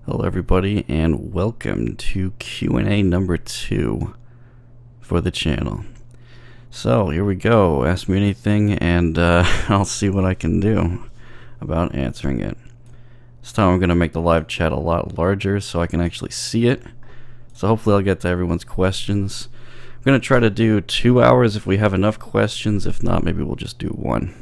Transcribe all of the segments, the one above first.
Hello everybody and welcome to Q&A number 2 for the channel. So here we go, ask me anything and I'll see what I can do about answering it. This time I'm going to make the live chat a lot larger so I can actually see it. So hopefully I'll get to everyone's questions. I'm going to try to do 2 hours if we have enough questions. If not, maybe we'll just do 1.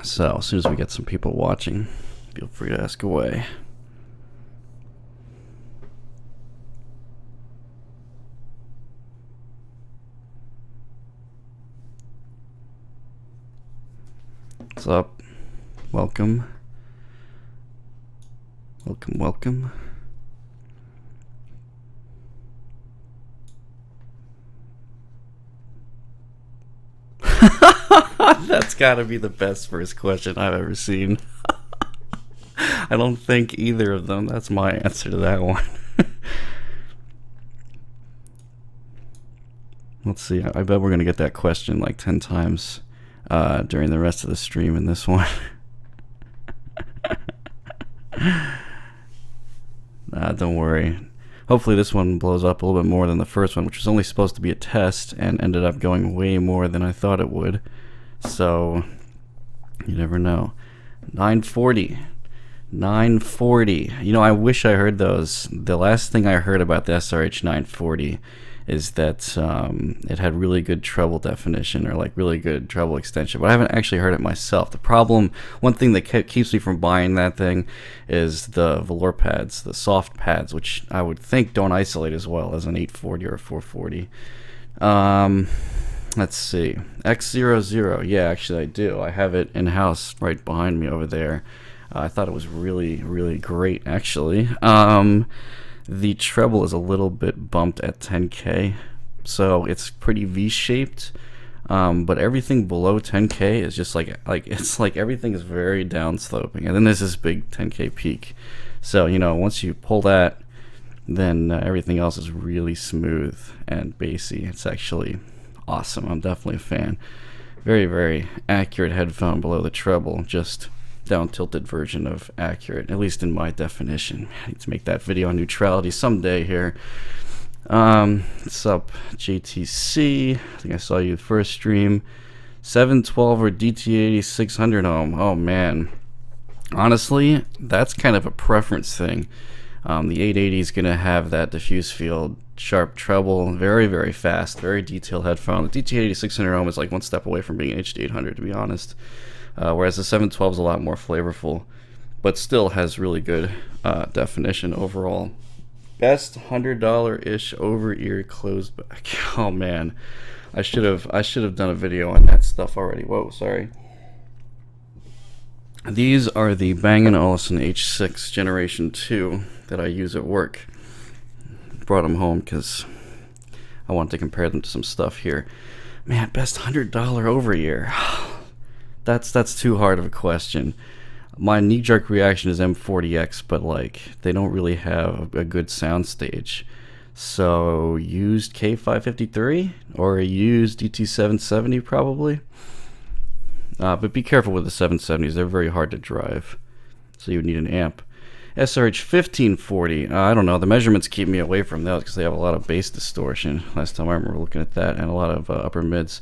So as soon as we get some people watching, feel free to ask away. What's up? Welcome. Welcome. That's gotta be the best first question I've ever seen. I don't think either of them. That's my answer to that one. Let's see. I bet we're going to get that question like 10 times during the rest of the stream in this one. Don't worry. Hopefully this one blows up a little bit more than the first one, which was only supposed to be a test and ended up going way more than I thought it would. So, you never know. 940. 940. You know, I wish I heard those. The last thing I heard about the SRH 940 is that it had really good treble definition, or like really good treble extension, but I haven't actually heard it myself. The problem, one thing that keeps me from buying that thing is the velour pads, the soft pads, which I would think don't isolate as well as an 840 or a 440. Let's see. X00. Yeah, actually I do. I have it in-house right behind me over there. I thought it was really, really great, actually. The treble is a little bit bumped at 10K, so it's pretty V-shaped. But everything below 10K is just like it's like everything is very downsloping, and then there's this big 10K peak. So you know, once you pull that, then everything else is really smooth and bassy. It's actually awesome. I'm definitely a fan. Very, very accurate headphone below the treble. Just down tilted version of accurate, at least in my definition. I need to make that video on neutrality someday here. What's up, JTC? I think I saw you the first stream. 712 or DT80 600 ohm. Oh man, honestly, that's kind of a preference thing. The 880 is gonna have that diffuse field, sharp treble, very, very fast, very detailed headphone. The DT80 600 ohm is like one step away from being an HD 800, to be honest. Whereas the 712 is a lot more flavorful, but still has really good definition overall. Best $100-ish over-ear closed back. Oh man, I should have done a video on that stuff already. Whoa, sorry. These are the Bang & Olufsen H6 Generation 2 that I use at work. Brought them home because I wanted to compare them to some stuff here. Man, best $100 over-ear. That's too hard of a question. My knee-jerk reaction is M40X, but like they don't really have a good sound stage. So used K553 or a used DT770 probably. But be careful with the 770s; they're very hard to drive. So you would need an amp. SRH 1540. I don't know. The measurements keep me away from those because they have a lot of bass distortion. Last time I remember looking at that, and a lot of upper mids.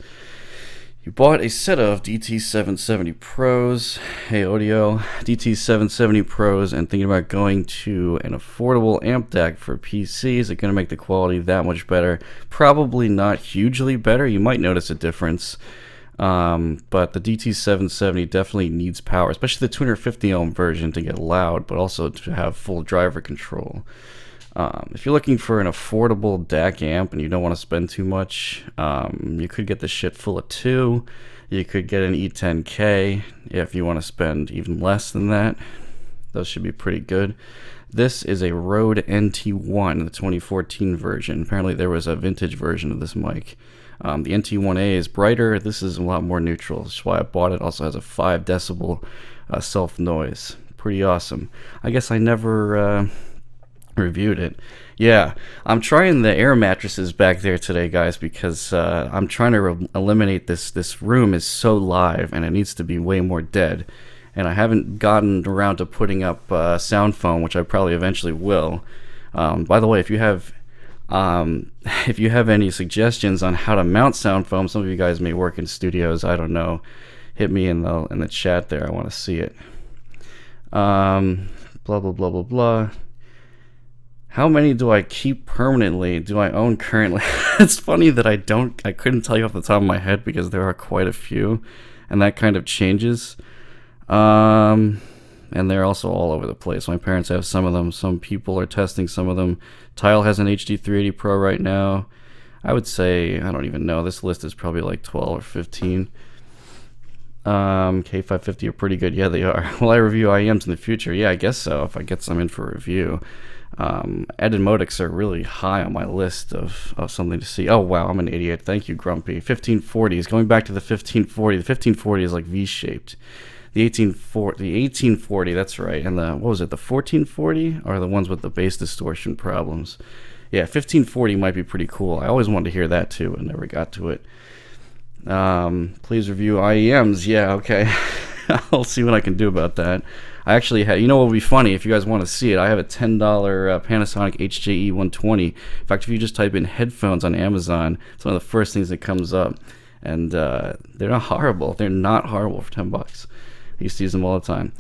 You bought a set of DT770 Pros, hey audio, DT770 Pros, and thinking about going to an affordable amp DAC for PC. Is it going to make the quality that much better? Probably not hugely better. You might notice a difference, but the DT770 definitely needs power, especially the 250 ohm version to get loud, but also to have full driver control. If you're looking for an affordable DAC amp and you don't want to spend too much, you could get the shit full of 2. You could get an E10K if you want to spend even less than that. Those should be pretty good. This is a Rode NT1, the 2014 version. Apparently there was a vintage version of this mic. The NT1A is brighter. This is a lot more neutral. That's why I bought it. Also has a 5 decibel self noise. Pretty awesome. I guess I never reviewed it. Yeah, I'm trying the air mattresses back there today, guys, because I'm trying to eliminate this. This room is so live, and it needs to be way more dead. and I haven't gotten around to putting up sound foam, which I probably eventually will. By the way, if you have any suggestions on how to mount sound foam, some of you guys may work in studios, I don't know, hit me in the chat there. I want to see it. Blah blah blah blah blah. How many do I keep permanently? Do I own currently? It's funny that I couldn't tell you off the top of my head because there are quite a few, and that kind of changes. And they're also all over the place. My parents have some of them. Some people are testing some of them. Tile has an HD380 Pro right now. I would say, I don't even know. This list is probably like 12 or 15. K550 are pretty good. Yeah, they are. Will I review IEMs in the future? Yeah, I guess so, if I get some in for review. Ed and Modics are really high on my list of something to see. Oh, wow, I'm an idiot. Thank you, Grumpy. 1540s. Going back to the 1540. The 1540 is like V-shaped. The 1840, that's right. And the 1440 are the ones with the bass distortion problems. Yeah, 1540 might be pretty cool. I always wanted to hear that too, and never got to it. Please review IEMs. Yeah, okay. I'll see what I can do about that. I actually have, you know what would be funny if you guys want to see it? I have a $10 Panasonic HJE 120. In fact, if you just type in headphones on Amazon, it's one of the first things that comes up. And they're not horrible. They're not horrible for $10. I used to use them all the time.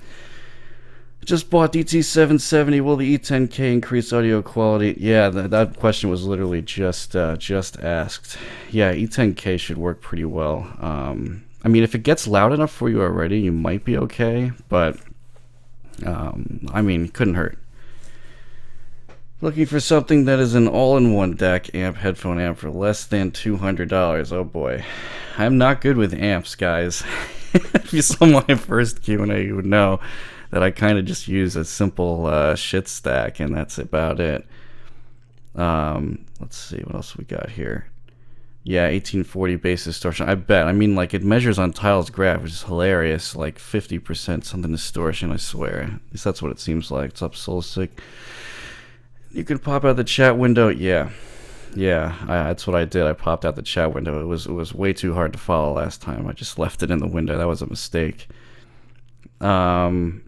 Just bought DT770. Will the E10K increase audio quality? Yeah, that question was literally just asked. Yeah, E10K should work pretty well. I mean, if it gets loud enough for you already, you might be okay. But I mean, couldn't hurt. Looking for something that is an all-in-one DAC amp headphone amp for less than $200. Oh boy, I'm not good with amps, guys. If you saw my first Q&A, you would know that I kind of just use a simple shit stack, and that's about it. Let's see, what else we got here? Yeah, 1840 bass distortion. I bet. I mean, like, it measures on Tile's graph, which is hilarious. Like 50% something distortion, I swear. At least that's what it seems like. What's up, Soulsick? You can pop out the chat window. Yeah, that's what I did. I popped out the chat window. It was way too hard to follow last time. I just left it in the window. That was a mistake. Sleep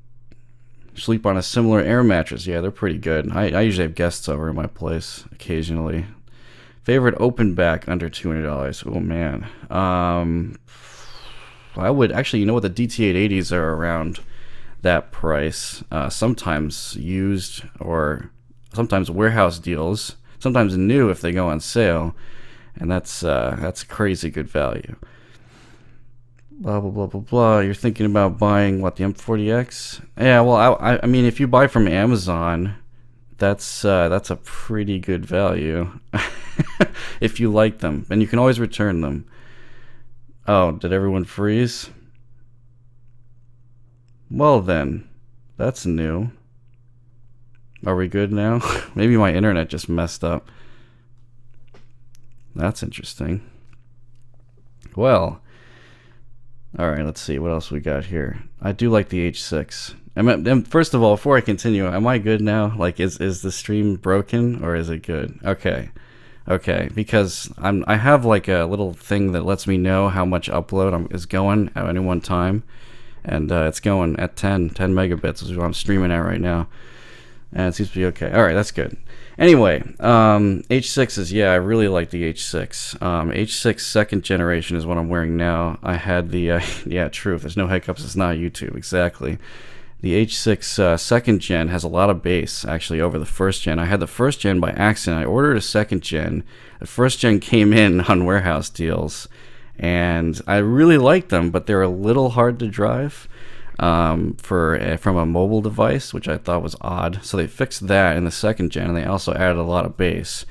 on a similar air mattress. Yeah, they're pretty good. I usually have guests over in my place occasionally. Favorite open back under $200. Oh man. I would actually, you know what, the DT880s are around that price. Sometimes used, or sometimes warehouse deals. Sometimes new if they go on sale, and that's crazy good value. Blah blah blah blah blah. You're thinking about buying what, the M40X? Yeah, well, I mean, if you buy from Amazon, that's a pretty good value if you like them, and you can always return them. Oh, did everyone freeze? Well then, that's new. Are we good now? Maybe my internet just messed up. That's interesting. Well, all right, let's see what else we got here. I do like the H6. First of all, before I continue, am I good now? Like, is the stream broken or is it good? Okay, because I have like a little thing that lets me know how much upload is going at any one time, and it's going at 10 megabits, is what I'm streaming at right now. And it seems to be okay. All right, that's good. Anyway, H6s, yeah, I really like the H6. H6 second generation is what I'm wearing now. I had the, yeah, true, if there's no hiccups, it's not YouTube, exactly. The H6 second gen has a lot of bass, actually, over the first gen. I had the first gen by accident. I ordered a second gen. The first gen came in on warehouse deals, and I really liked them, but they're a little hard to drive. From a mobile device, which I thought was odd. So they fixed that in the second gen, and they also added a lot of bass,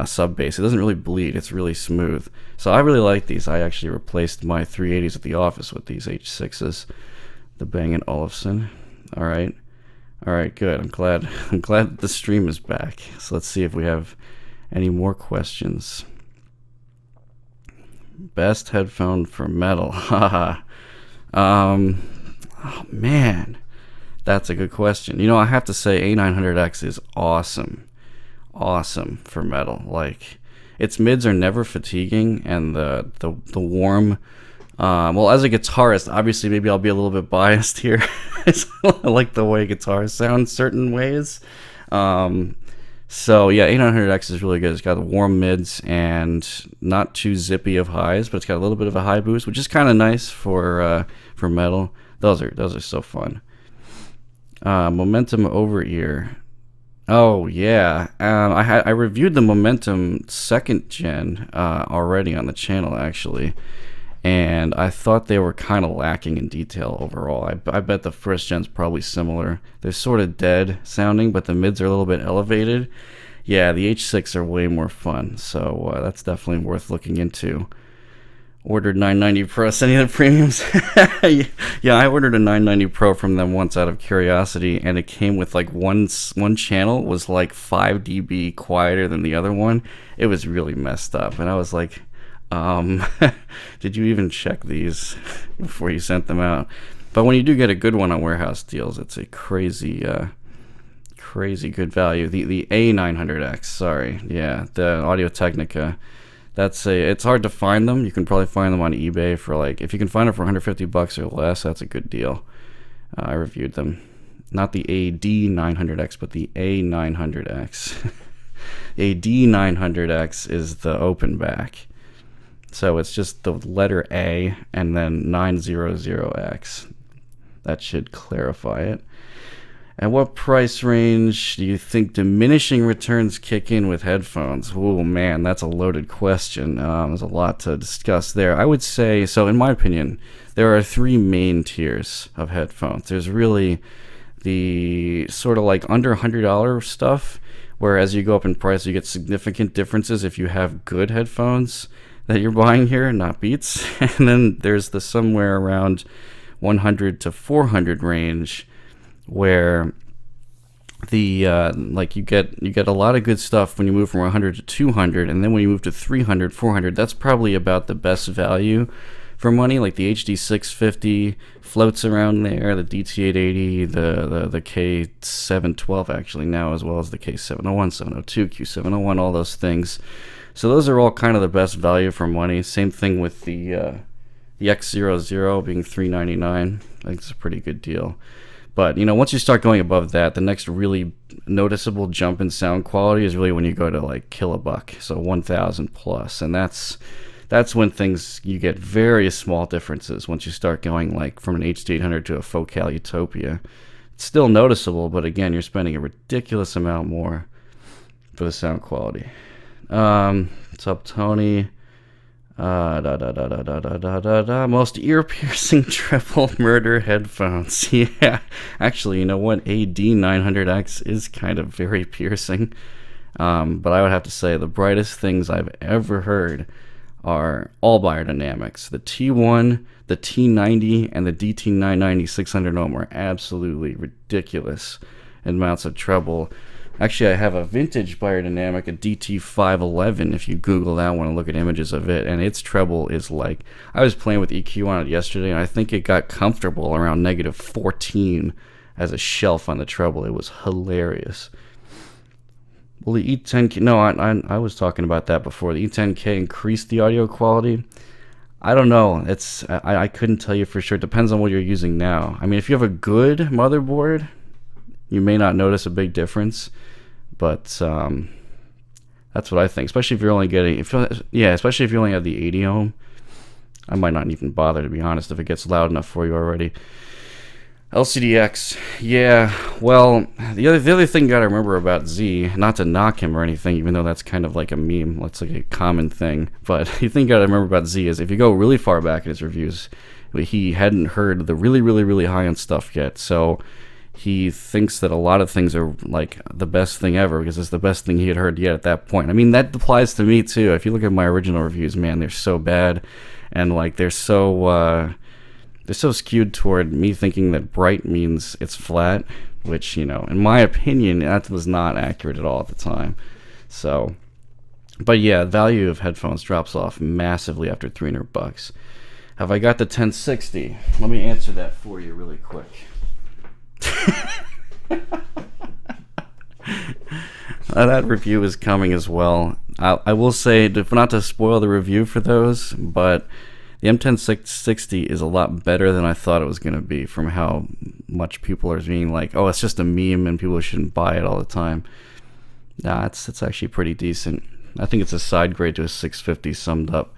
sub bass. It doesn't really bleed, it's really smooth. So I really like these. I actually replaced my 380s at the office with these H6s, the Bang & Olufsen. All right, good. I'm glad the stream is back. So let's see if we have any more questions. Best headphone for metal. Haha. Oh man, that's a good question. You know, I have to say A900X is awesome for metal. Like, its mids are never fatiguing, and the warm Well, as a guitarist, obviously, maybe I'll be a little bit biased here. I like the way guitars sound certain ways. Um, so yeah, 800X is really good. It's got the warm mids and not too zippy of highs, but it's got a little bit of a high boost, which is kind of nice for metal. Those are so fun. Momentum over ear. Oh yeah, I reviewed the Momentum second gen already on the channel actually, and I thought they were kind of lacking in detail overall. I bet the first gen's probably similar. They're sort of dead sounding, but the mids are a little bit elevated. Yeah, the H6 are way more fun, so that's definitely worth looking into. Ordered 990 Pro. Any of the premiums? Yeah, I ordered a 990 Pro from them once out of curiosity, and it came with like one channel was like 5 dB quieter than the other one. It was really messed up, and I was like, did you even check these before you sent them out? But when you do get a good one on warehouse deals, it's a crazy good value. The A900X, sorry, yeah, the Audio Technica. It's hard to find them. You can probably find them on eBay for like, if you can find them for $150 or less, that's a good deal. I reviewed them. Not the AD900X, but the A900X. AD900X is the open back. So it's just the letter A and then 900X. That should clarify it. At what price range do you think diminishing returns kick in with headphones? Oh man, that's a loaded question. There's a lot to discuss there. I would say, so in my opinion, there are 3 main tiers of headphones. There's really the sort of like under $100 stuff, where as you go up in price, you get significant differences if you have good headphones that you're buying here, not Beats. And then there's the somewhere around 100 to 400 range, where the like you get a lot of good stuff when you move from 100 to 200, and then when you move to 300, 400, that's probably about the best value for money. Like the HD650 floats around there, the DT880, the K712 actually now, as well as the K701, 702, Q701, all those things. So those are all kind of the best value for money. Same thing with the X00 being $399. I think it's a pretty good deal. But, once you start going above that, the next really noticeable jump in sound quality is really when you go to like $1, so 1,000 plus. And that's when you get very small differences once you start going like from an HD800 to a Focal Utopia. It's still noticeable, but again, you're spending a ridiculous amount more for the sound quality. What's up, Tony? Most ear-piercing triple murder headphones. Yeah, actually, you know what? AD900X is kind of very piercing. But I would have to say the brightest things I've ever heard are all biodynamics. The T1, the T90, and the DT990 600 ohm are absolutely ridiculous amounts of treble. Actually, I have a vintage biodynamic, a DT511, if you Google that one and look at images of it, and its treble is like, I was playing with EQ on it yesterday, and I think it got comfortable around -14 as a shelf on the treble. It was hilarious. Well, the E10K, no, I was talking about that before. The E10K increased the audio quality. I don't know. I couldn't tell you for sure. It depends on what you're using now. I mean, if you have a good motherboard, you may not notice a big difference. But that's what I think. Especially if you're only getting, especially if you only have the 80 ohm. I might not even bother, to be honest, if it gets loud enough for you already. LCDX, yeah. Well, the other thing you gotta remember about Z, not to knock him or anything, even though that's kind of like a meme, that's like a common thing. But the thing you gotta remember about Z is if you go really far back in his reviews, he hadn't heard the really, really, really high-end stuff yet. So he thinks that a lot of things are like the best thing ever because it's the best thing he had heard yet at that point. I mean, that applies to me too. If you look at my original reviews, man, they're so bad, and like they're so skewed toward me thinking that bright means it's flat, which, in my opinion, that was not accurate at all at the time. So, but yeah, value of headphones drops off massively after $300. Have I got the 1060? Let me answer that for you really quick. That review is coming as well. I will say, not to spoil the review for those, but The M10660 is a lot better than I thought it was going to be from how much people are being like, oh, it's just a meme and people shouldn't buy it all the time. Nah, it's actually pretty decent. I think it's a side grade to a 650 summed up.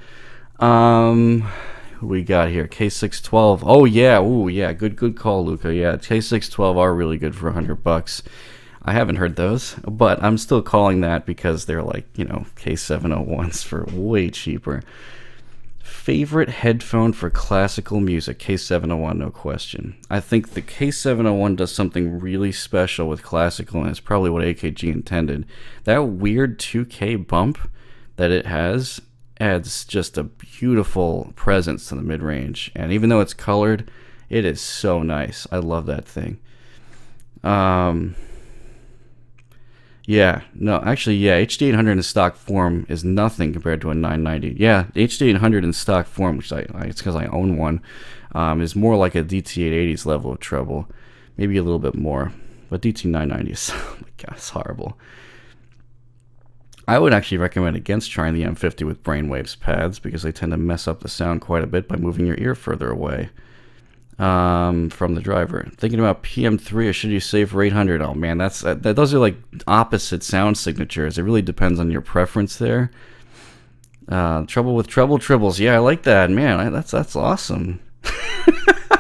Who we got here? K612. Oh yeah, ooh yeah, good call, Luca. Yeah, K612 are really good for $100. I haven't heard those, but I'm still calling that because they're like, you know, K701s for way cheaper. Favorite headphone for classical music? K701, no question. I think the K701 does something really special with classical, and it's probably what AKG intended. That weird 2K bump that it has adds just a beautiful presence to the mid-range, and even though it's colored, it is so nice. I love that thing. Yeah, no, actually, yeah, HD800 in stock form is nothing compared to a 990. Yeah, HD800 in stock form, which it's because I own one, is more like a DT880's level of treble, maybe a little bit more, but DT990 is, oh my god, it's horrible. I would actually recommend against trying the M50 with Brainwaves pads because they tend to mess up the sound quite a bit by moving your ear further away from the driver. Thinking about PM3 or should you save for 800? Oh man, those are like opposite sound signatures. It really depends on your preference there. Trouble with treble triples. Yeah, I like that, man. That's awesome.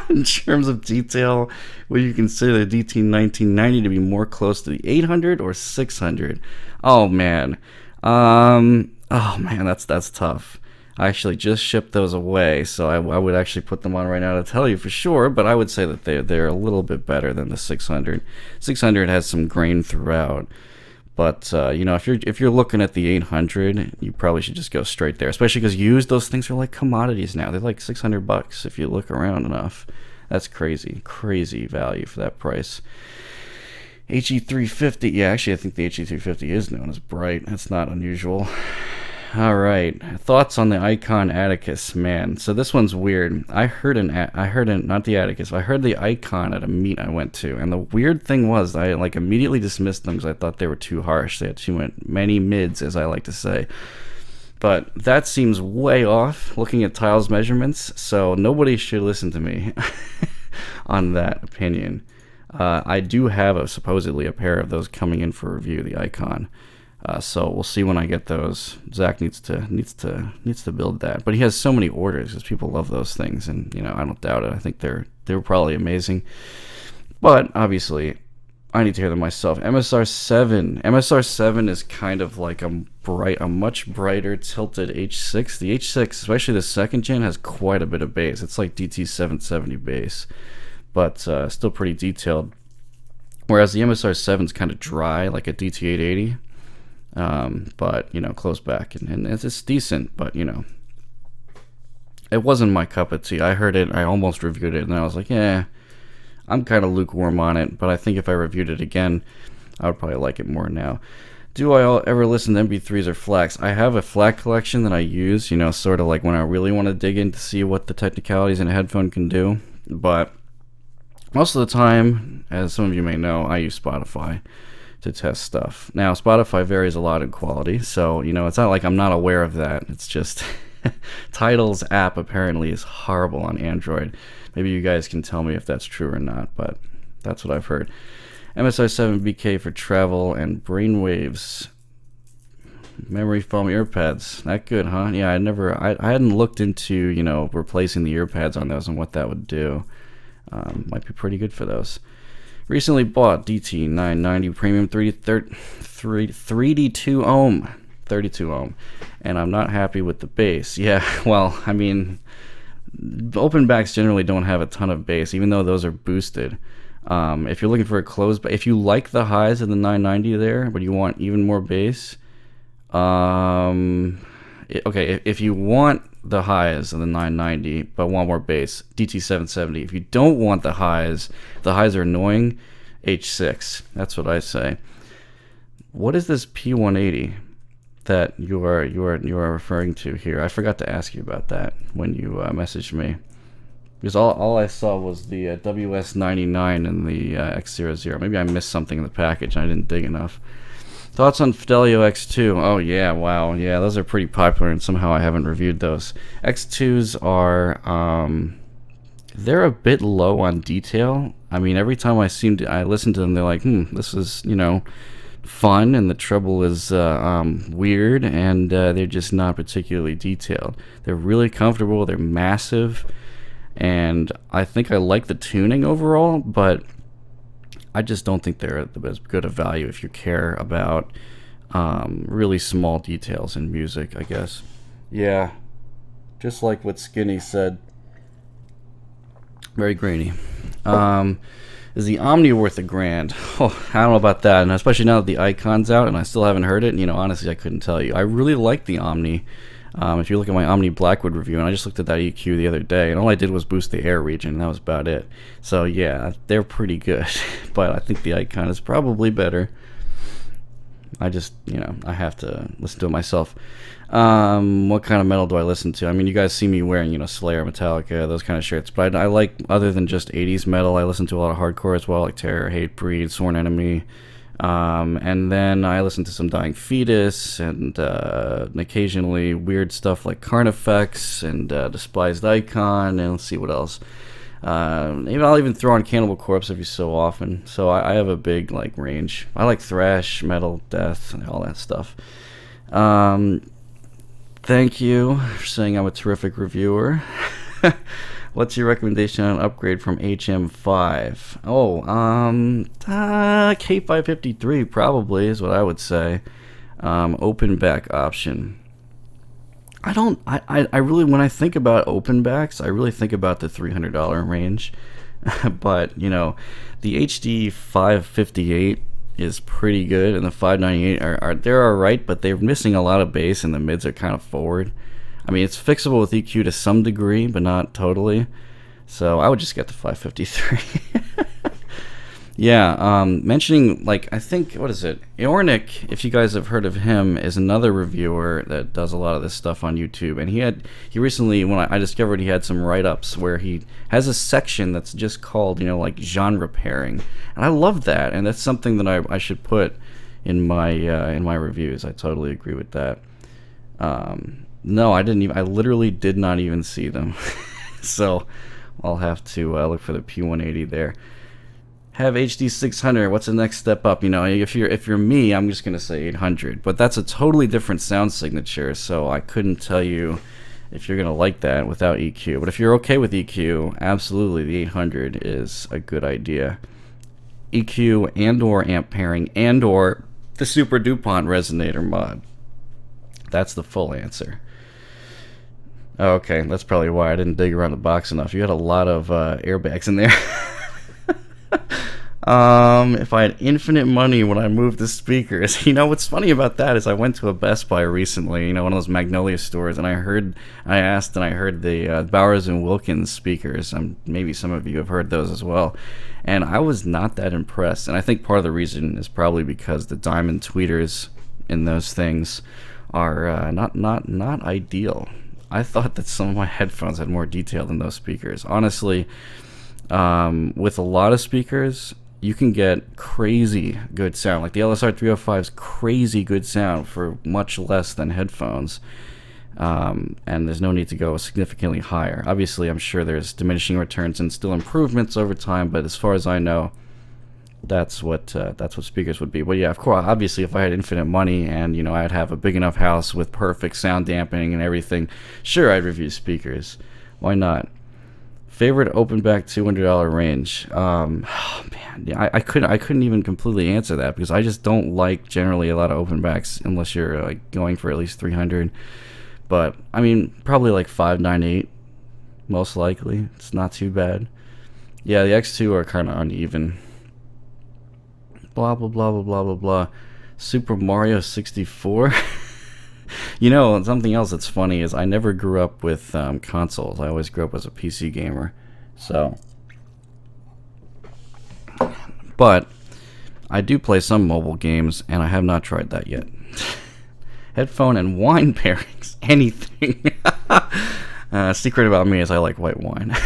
In terms of detail, would you consider the DT1990 to be more close to the 800 or 600? Oh man, that's tough. I actually just shipped those away, so I would actually put them on right now to tell you for sure. But I would say that they're a little bit better than the 600. 600 has some grain throughout, but you know, if you're looking at the 800, you probably should just go straight there. Especially because used, those things are like commodities now. They're like $600 if you look around enough. That's crazy value for that price. HE350, yeah, actually I think the HE350 is known as bright. That's not unusual. All right, thoughts on the Icon Atticus, man. So this one's weird. I heard not the Atticus. I heard the Icon at a meet I went to, and the weird thing was I like immediately dismissed them because I thought they were too harsh. They had too many mids, as I like to say. But that seems way off looking at Tile's measurements, so nobody should listen to me on that opinion. I do have supposedly a pair of those coming in for review, the Icon. So we'll see when I get those. Zach needs to build that, but he has so many orders because people love those things, and you know, I don't doubt it. I think they're probably amazing, but obviously I need to hear them myself. MSR7 is kind of like a much brighter tilted H6. The H6, especially the second gen, has quite a bit of bass. It's like DT770 bass, but still pretty detailed. Whereas the MSR7 is kind of dry, like a DT880. But you know, close back, and it's decent, but you know, it wasn't my cup of tea. I heard it, I almost reviewed it, and I was like, yeah, I'm kind of lukewarm on it, but I think if I reviewed it again, I would probably like it more now. Do I ever listen to MP3s or FLACs? I have a FLAC collection that I use, you know, sort of like when I really want to dig in to see what the technicalities in a headphone can do, but most of the time, as some of you may know, I use Spotify to test stuff. Now, Spotify varies a lot in quality, so, you know, it's not like I'm not aware of that. It's just Tidal's app apparently is horrible on Android. Maybe you guys can tell me if that's true or not, but that's what I've heard. MSI7BK for travel and Brainwaves. Memory foam earpads. That good, huh? Yeah, I hadn't looked into, you know, replacing the earpads on those and what that would do. Might be pretty good for those. Recently bought DT990 Premium 3D2 ohm, 32 ohm, and I'm not happy with the bass. Yeah, well, I mean, open backs generally don't have a ton of bass, even though those are boosted. If you're looking for a closed back, if you like the highs of the 990 there, but you want even more bass, okay, if you want the highs of the 990 but want more bass, DT770. If you don't want the highs are annoying, H6. That's what I say. What is this P180 that you are referring to here? I forgot to ask you about that when you messaged me, because all I saw was the WS99 and the X00. Maybe I missed something in the package and I didn't dig enough. Thoughts on Fidelio X2? Oh yeah, wow, yeah, those are pretty popular, and somehow I haven't reviewed those. X2s are they're a bit low on detail. I mean, every time I listen to them, they're like, this is fun, and the treble is weird, and they're just not particularly detailed. They're really comfortable. They're massive, and I think I like the tuning overall, but I just don't think they're as good of value if you care about really small details in music, I guess. Yeah, just like what Skinny said. Very grainy. Is the Omni worth $1,000? Oh, I don't know about that, and especially now that the Icon's out, and I still haven't heard it. Honestly, I couldn't tell you. I really like the Omni. If you look at my Omni Blackwood review, and I just looked at that EQ the other day, and all I did was boost the air region, and that was about it. So yeah, they're pretty good, but I think the Icon is probably better. I just, I have to listen to it myself. What kind of metal do I listen to? I mean, you guys see me wearing, Slayer, Metallica, those kind of shirts, but I like, other than just 80s metal, I listen to a lot of hardcore as well, like Terror, Hatebreed, Sworn Enemy. And then I listen to some Dying Fetus, and occasionally weird stuff like Carnifex and Despised Icon, and let's see what else. Maybe I'll even throw on Cannibal Corpse every so often. So I have a big range. I like thrash, metal, death, and all that stuff. Thank you for saying I'm a terrific reviewer. What's your recommendation on an upgrade from HM5? Oh, K553 probably is what I would say. Open back option. I really, when I think about open backs, I really think about the $300 range. But, the HD 558 is pretty good, and the 598 they're alright, but they're missing a lot of bass, and the mids are kind of forward. I mean, it's fixable with EQ to some degree, but not totally. So I would just get the 553. Yeah, mentioning, I think, what is it? Eornick, if you guys have heard of him, is another reviewer that does a lot of this stuff on YouTube. And he recently, when I discovered he had some write-ups where he has a section that's just called, genre pairing. And I love that, and that's something that I should put in my reviews. I totally agree with that. No, I literally did not even see them. So I'll have to look for the P180 there. Have HD 600. What's the next step up? If you're me, I'm just gonna say 800. But that's a totally different sound signature, so I couldn't tell you if you're gonna like that without EQ. But if you're okay with EQ, absolutely, the 800 is a good idea. EQ and/or amp pairing and/or the Super DuPont resonator mod. That's the full answer. Okay, that's probably why I didn't dig around the box enough. You had a lot of airbags in there. If I had infinite money when I moved the speakers, what's funny about that is I went to a Best Buy recently, one of those Magnolia stores, and I heard the Bowers and Wilkins speakers. Maybe some of you have heard those as well, and I was not that impressed. And I think part of the reason is probably because the diamond tweeters in those things are not ideal. I thought that some of my headphones had more detail than those speakers. Honestly, with a lot of speakers, you can get crazy good sound. Like the LSR 305's crazy good sound for much less than headphones. And there's no need to go significantly higher. Obviously, I'm sure there's diminishing returns and still improvements over time, but as far as I know, that's what speakers would be. But yeah, of course, obviously, if I had infinite money and I'd have a big enough house with perfect sound dampening and everything, sure, I'd review speakers. Why not? Favorite open back $200 range? Oh man, yeah, I couldn't even completely answer that because I just don't like generally a lot of open backs unless you're going for at least 300. But I mean, probably 598, most likely. It's not too bad. Yeah, the X2 are kind of uneven. Blah blah blah blah blah blah blah. Super Mario 64. Something else that's funny is I never grew up with consoles. I always grew up as a PC gamer. So, but I do play some mobile games, and I have not tried that yet. Headphone and wine pairings, anything. Secret about me is I like white wine.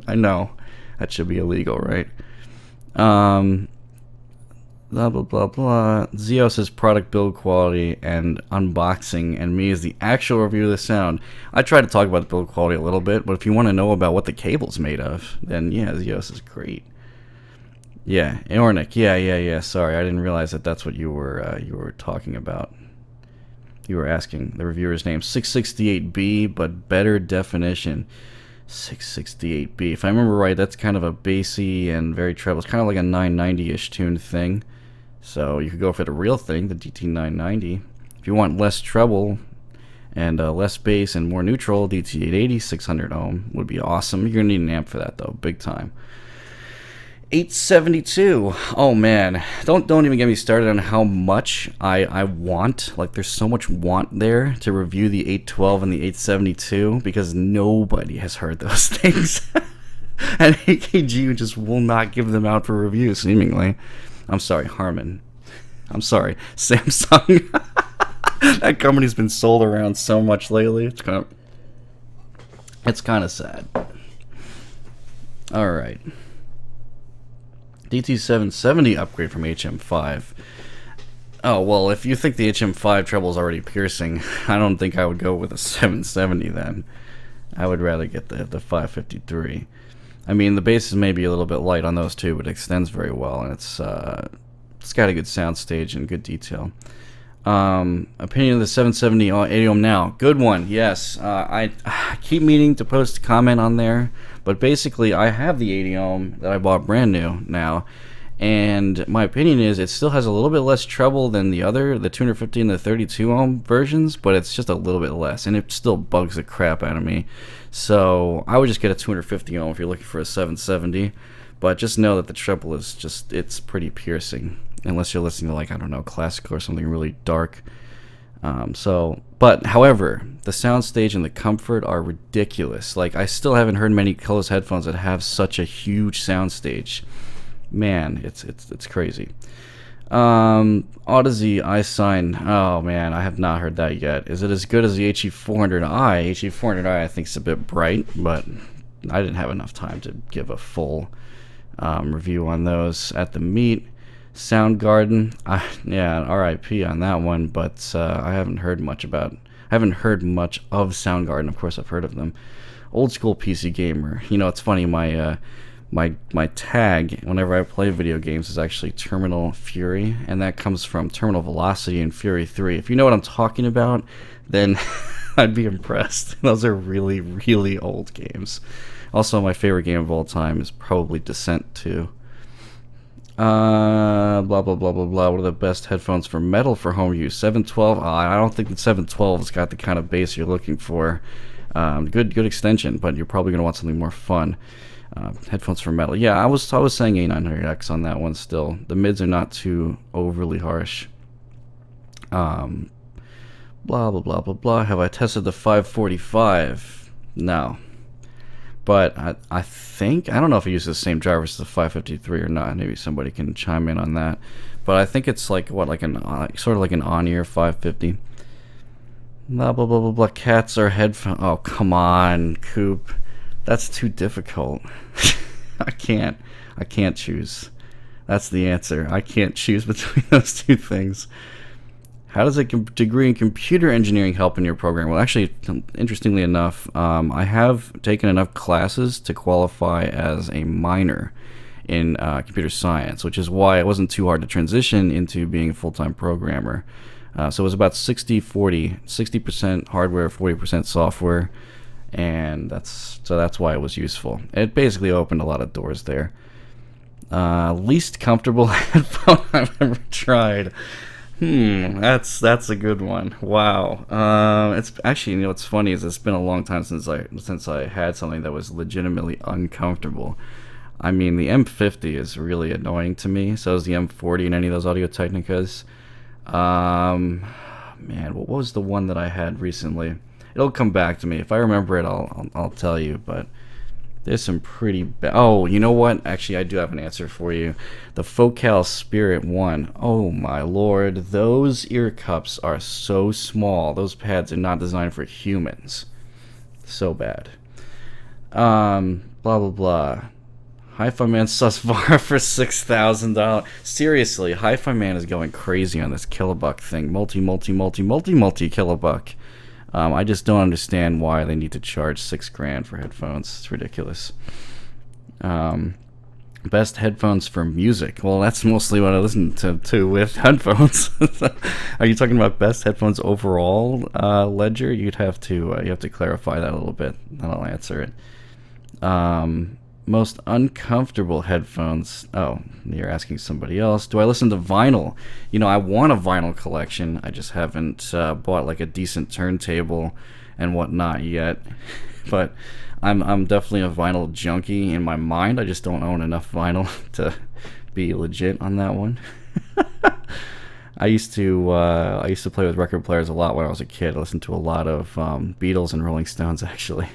I know that should be illegal, right? Blah blah blah blah. Zio says product build quality and unboxing, and me is the actual review of the sound. I try to talk about the build quality a little bit, but if you want to know about what the cable's made of, then yeah, Zios is great. Yeah, Ornick. Yeah. Sorry, I didn't realize that that's what you were talking about. You were asking the reviewer's name. 668B, but better definition. 668B. If I remember right, that's kind of a bassy and very treble. It's kind of like a 990-ish tuned thing. So you could go for the real thing, the DT990. If you want less treble and less bass and more neutral, DT880 600 ohm would be awesome. You're gonna need an amp for that though, big time. 872. Oh man, don't even get me started on how much I want. Like, there's so much want there to review the 812 and the 872 because nobody has heard those things, and AKG just will not give them out for review. Seemingly, I'm sorry, Harman. I'm sorry, Samsung. That company's been sold around so much lately. It's kind of sad. All right. DT770 upgrade from HM5. Oh, well, if you think the HM5 treble is already piercing, I don't think I would go with a 770 then. I would rather get the 553. I mean, the bass is maybe a little bit light on those two, but it extends very well, and it's got a good sound stage and good detail. Opinion of the 770 80 ohm now. Good one, yes. I keep meaning to post a comment on there, but basically I have the 80 ohm that I bought brand new now, and my opinion is it still has a little bit less treble than the 250 and the 32 ohm versions, but it's just a little bit less, and it still bugs the crap out of me. So I would just get a 250 ohm if you're looking for a 770, but just know that the treble is just, it's pretty piercing. Unless you're listening to, like, I don't know, classical or something really dark. But however, the soundstage and the comfort are ridiculous. Like, I still haven't heard many colorless headphones that have such a huge soundstage. Man, it's crazy. Audeze iSign. Oh man, I have not heard that yet. Is it as good as the HE400i? HE400i I think is a bit bright, but I didn't have enough time to give a full review on those at the meet. Soundgarden, yeah, RIP on that one, but I haven't heard much of Soundgarden. Of course, I've heard of them. Old school PC gamer. You know, it's funny. My tag whenever I play video games is actually Terminal Fury, and that comes from Terminal Velocity and Fury 3. If you know what I'm talking about, then I'd be impressed. Those are really, really old games. Also, my favorite game of all time is probably Descent 2. Blah blah blah blah blah. What are the best headphones for metal for home use? 712. I don't think the 712 has got the kind of bass you're looking for. Good extension, but you're probably gonna want something more fun. Headphones for metal. Yeah, I was saying A900X on that one. Still, the mids are not too overly harsh. Blah blah blah blah blah. Have I tested the 545? No. But I think, I don't know if it uses the same drivers as the 553 or not. Maybe somebody can chime in on that. But I think it's like, what, like sort of like an on-ear 550. Blah, blah, blah, blah, blah. Cats are headphones. Oh, come on, Coop. That's too difficult. I can't choose. That's the answer. I can't choose between those two things. How does a degree in computer engineering help in your program? Well, actually, interestingly enough, I have taken enough classes to qualify as a minor in computer science, which is why it wasn't too hard to transition into being a full-time programmer. So it was about 60-40, 60% hardware, 40% software, and that's why it was useful. It basically opened a lot of doors there. Least comfortable headphone I've ever tried. That's a good one. Wow. It's actually, you know, what's funny is it's been a long time since I had something that was legitimately uncomfortable. I mean, the M50 is really annoying to me. So is the M40 and any of those Audio Technicas. Man, what was the one that I had recently? It'll come back to me. If I remember it, I'll tell you. But there's some pretty bad. Oh, you know what? Actually, I do have an answer for you. The Focal Spirit 1. Oh my lord, those ear cups are so small. Those pads are not designed for humans. So bad. Blah blah blah. Hi-Fi Man sus bar for $6,000. Seriously, Hi-Fi Man is going crazy on this kilobuck thing. Multi kilobuck. I just don't understand why they need to charge $6,000 for headphones. It's ridiculous. Best headphones for music. Well, that's mostly what I listen to with headphones. Are you talking about best headphones overall, Ledger? You have to clarify that a little bit, then I'll answer it. Most uncomfortable headphones. Oh, you're asking somebody else. Do I listen to vinyl? I want a vinyl collection. I just haven't bought like a decent turntable and whatnot yet. But I'm definitely a vinyl junkie in my mind. I just don't own enough vinyl to be legit on that one. I used to play with record players a lot when I was a kid. I listened to a lot of Beatles and Rolling Stones, actually.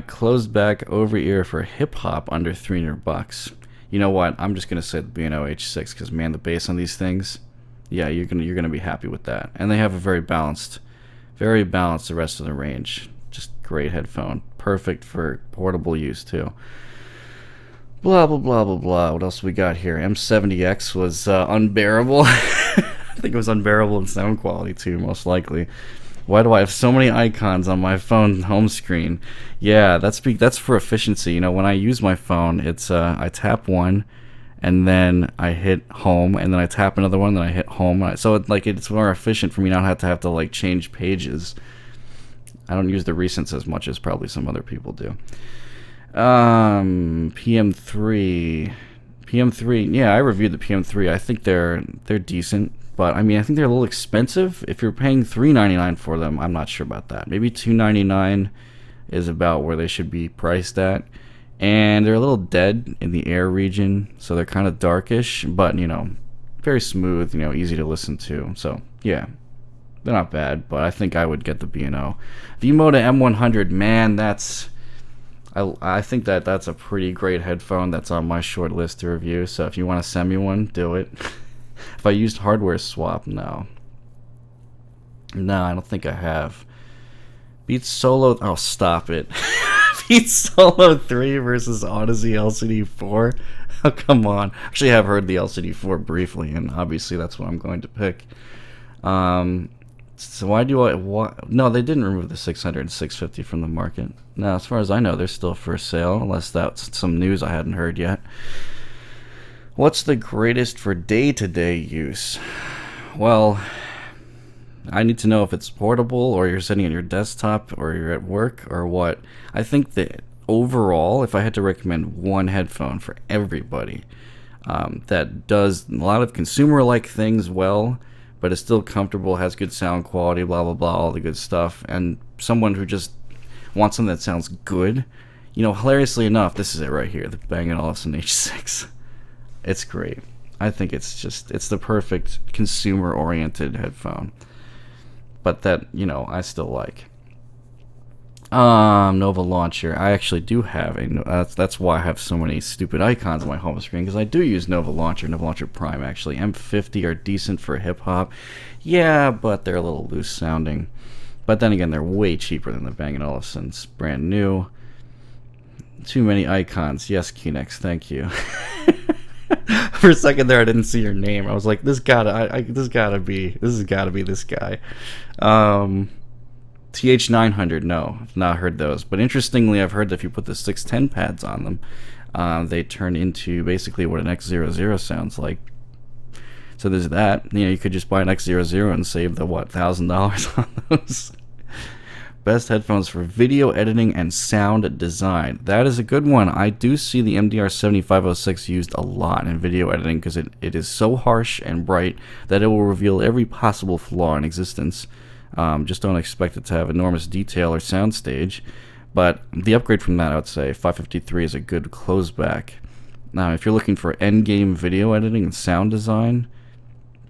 Closed back over ear for hip hop under $300. You know what? I'm just gonna say the B&O H6 because man, the bass on these things, yeah, you're gonna be happy with that. And they have a very balanced the rest of the range. Just great headphone, perfect for portable use too. Blah blah blah blah blah. What else we got here? M70X was unbearable. I think it was unbearable in sound quality too, most likely. Why do I have so many icons on my phone home screen? Yeah, that's for efficiency. When I use my phone, it's I tap one, and then I hit home, and then I tap another one, then I hit home. So it's more efficient for me not to have to like change pages. I don't use the recents as much as probably some other people do. PM3. Yeah, I reviewed the PM3. I think they're decent. But I think they're a little expensive. If you're paying $399 for them, I'm not sure about that. Maybe $299 is about where they should be priced at. And they're a little dead in the air region, so they're kind of darkish, but very smooth, easy to listen to. So yeah, they're not bad. But I think I would get the B&O V-Moda M100. Man, I think that's a pretty great headphone. That's on my short list to review. So if you want to send me one, do it. If I used hardware swap, no, I don't think I have. Beats Solo, oh stop it. Beats Solo 3 versus Odyssey LCD 4. Oh come on. Actually, I have heard the LCD 4 briefly, and obviously that's what I'm going to pick. So why? No, they didn't remove the 600 and 650 from the market. No, as far as I know, they're still for sale, unless that's some news I hadn't heard yet. What's the greatest for day-to-day use? Well, I need to know if it's portable or you're sitting on your desktop or you're at work or what. I think that overall, if I had to recommend one headphone for everybody that does a lot of consumer-like things well, but is still comfortable, has good sound quality, blah, blah, blah, all the good stuff, and someone who just wants something that sounds good, hilariously enough, this is it right here, the Bang & Olufsen H6. It's great. I think it's the perfect consumer-oriented headphone. But that, I still like. Nova Launcher. I actually do have that's why I have so many stupid icons on my home screen, because I do use Nova Launcher Prime, actually. M50 are decent for hip-hop. Yeah, but they're a little loose sounding. But then again, they're way cheaper than the Bang & Olufsen's brand new. Too many icons. Yes, Kinex, thank you. For a second there, I didn't see your name. I was like, this has gotta be this guy. TH900, no, I've not heard those. But interestingly, I've heard that if you put the 610 pads on them, they turn into basically what an X00 sounds like. So there's that. You could just buy an X00 and save the $1,000 on those. Best headphones for video editing and sound design. That is a good one. I do see the MDR7506 used a lot in video editing because it is so harsh and bright that it will reveal every possible flaw in existence. Just don't expect it to have enormous detail or soundstage. But the upgrade from that, I would say 553 is a good closeback. Now, if you're looking for endgame video editing and sound design,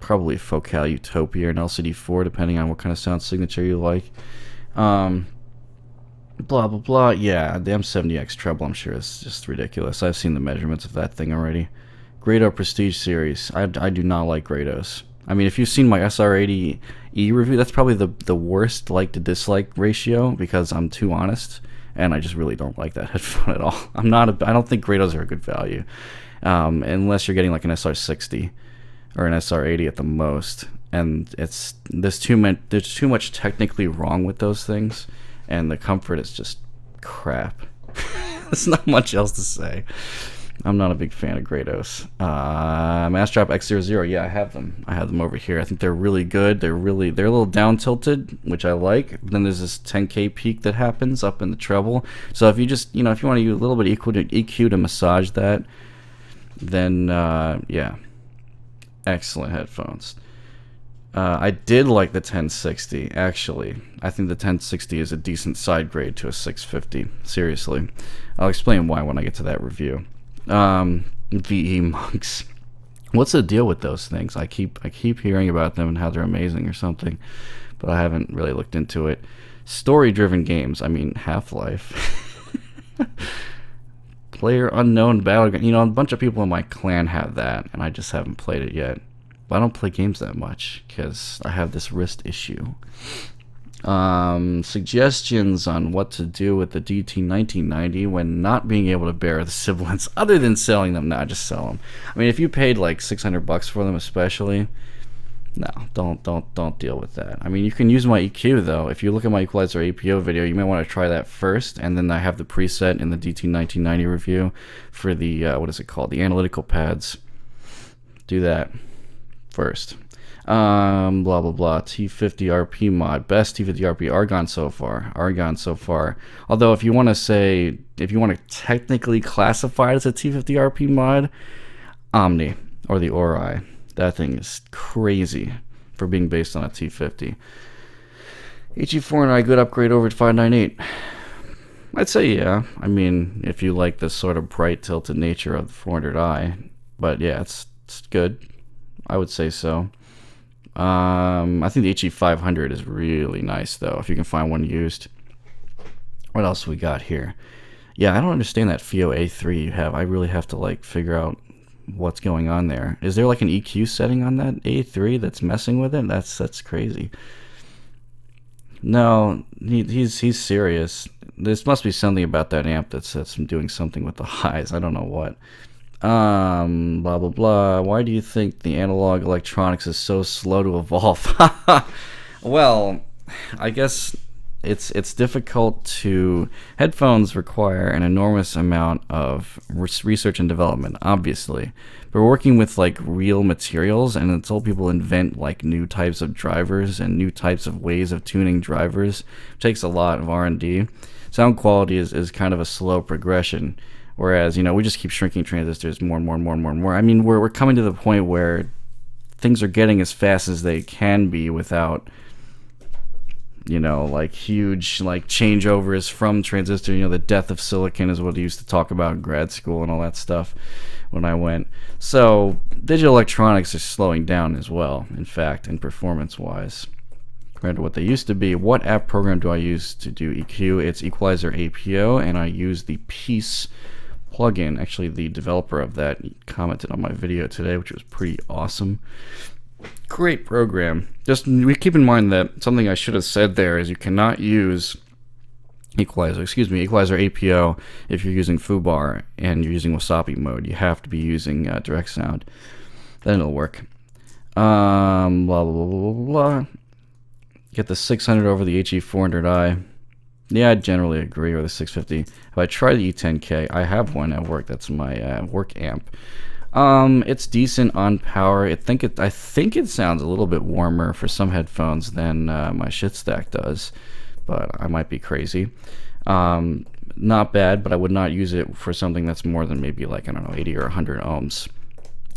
probably Focal Utopia and LCD4, depending on what kind of sound signature you like. Blah blah blah. Yeah, the M70X treble, I'm sure, is just ridiculous. I've seen the measurements of that thing already. Grado Prestige Series. I do not like Grados. If you've seen my SR80E review, that's probably the worst like to dislike ratio, because I'm too honest and I just really don't like that headphone at all. I don't think Grados are a good value, unless you're getting like an SR60 or an SR80 at the most. And there's too much technically wrong with those things, and the comfort is just crap. There's not much else to say. I'm not a big fan of Grados. Massdrop X00, yeah, I have them. I have them over here. I think they're really good. They're a little down tilted, which I like. Then there's this 10K peak that happens up in the treble. So if you just, if you want to use a little bit of EQ to massage that, then yeah, excellent headphones. I did like the 1060, actually. I think the 1060 is a decent side grade to a 650. Seriously. I'll explain why when I get to that review. VE Monks. What's the deal with those things? I keep hearing about them and how they're amazing or something, but I haven't really looked into it. Story-driven games. I mean, Half-Life. Player Unknown Battleground. A bunch of people in my clan have that, and I just haven't played it yet. But I don't play games that much because I have this wrist issue. Suggestions on what to do with the DT1990 when not being able to bear the sibilants, other than selling them. Nah, just sell them. I mean, if you paid like $600 for them, especially, no, don't deal with that. I mean, you can use my EQ though. If you look at my equalizer APO video, you may want to try that first, and then I have the preset in the DT1990 review for the what is it called? The analytical pads. Do that first. Blah blah blah. T50 RP mod, best T50 RP Argon so far. Although if you want to technically classify it as a T50 RP mod, Omni or the Ori, that thing is crazy for being based on a T50. HE4 good upgrade over to 598. I'd say yeah. I mean, if you like the sort of bright tilted nature of the 400i, but yeah, it's good. I would say so. I think the HE500 is really nice though, if you can find one used. What else we got here? Yeah, I don't understand that FIO A3 you have. I really have to like figure out what's going on there. Is there like an EQ setting on that A3 that's messing with it? That's crazy. No, he's serious. This must be something about that amp that's doing something with the highs. I don't know what. Blah blah blah. Why do you think the analog electronics is so slow to evolve? Well, I guess it's difficult to. Headphones require an enormous amount of research and development, obviously. But we're working with like real materials, and until people invent like new types of drivers and new types of ways of tuning drivers, it takes a lot of R&D. Sound quality is kind of a slow progression. Whereas, we just keep shrinking transistors more and more and more and more and more. I mean, we're coming to the point where things are getting as fast as they can be without, like huge like changeovers from transistor. The death of silicon is what he used to talk about in grad school and all that stuff when I went. So digital electronics are slowing down as well, in fact, in performance-wise, compared to what they used to be. What app program do I use to do EQ? It's Equalizer APO, and I use the Peace plugin. Actually, the developer of that commented on my video today, which was pretty awesome. Great program. Just we keep in mind that something I should have said there is you cannot use Equalizer APO if you're using Foobar and you're using Wasabi mode. You have to be using direct sound. Then it'll work. Blah blah blah blah blah. Get the 600 over the HE400i. Yeah, I generally agree, or the 650. If I try the E10K, I have one at work. That's my work amp. It's decent on power. I think it sounds a little bit warmer for some headphones than my shit stack does, but I might be crazy. Not bad, but I would not use it for something that's more than maybe like, I don't know, 80 or 100 ohms.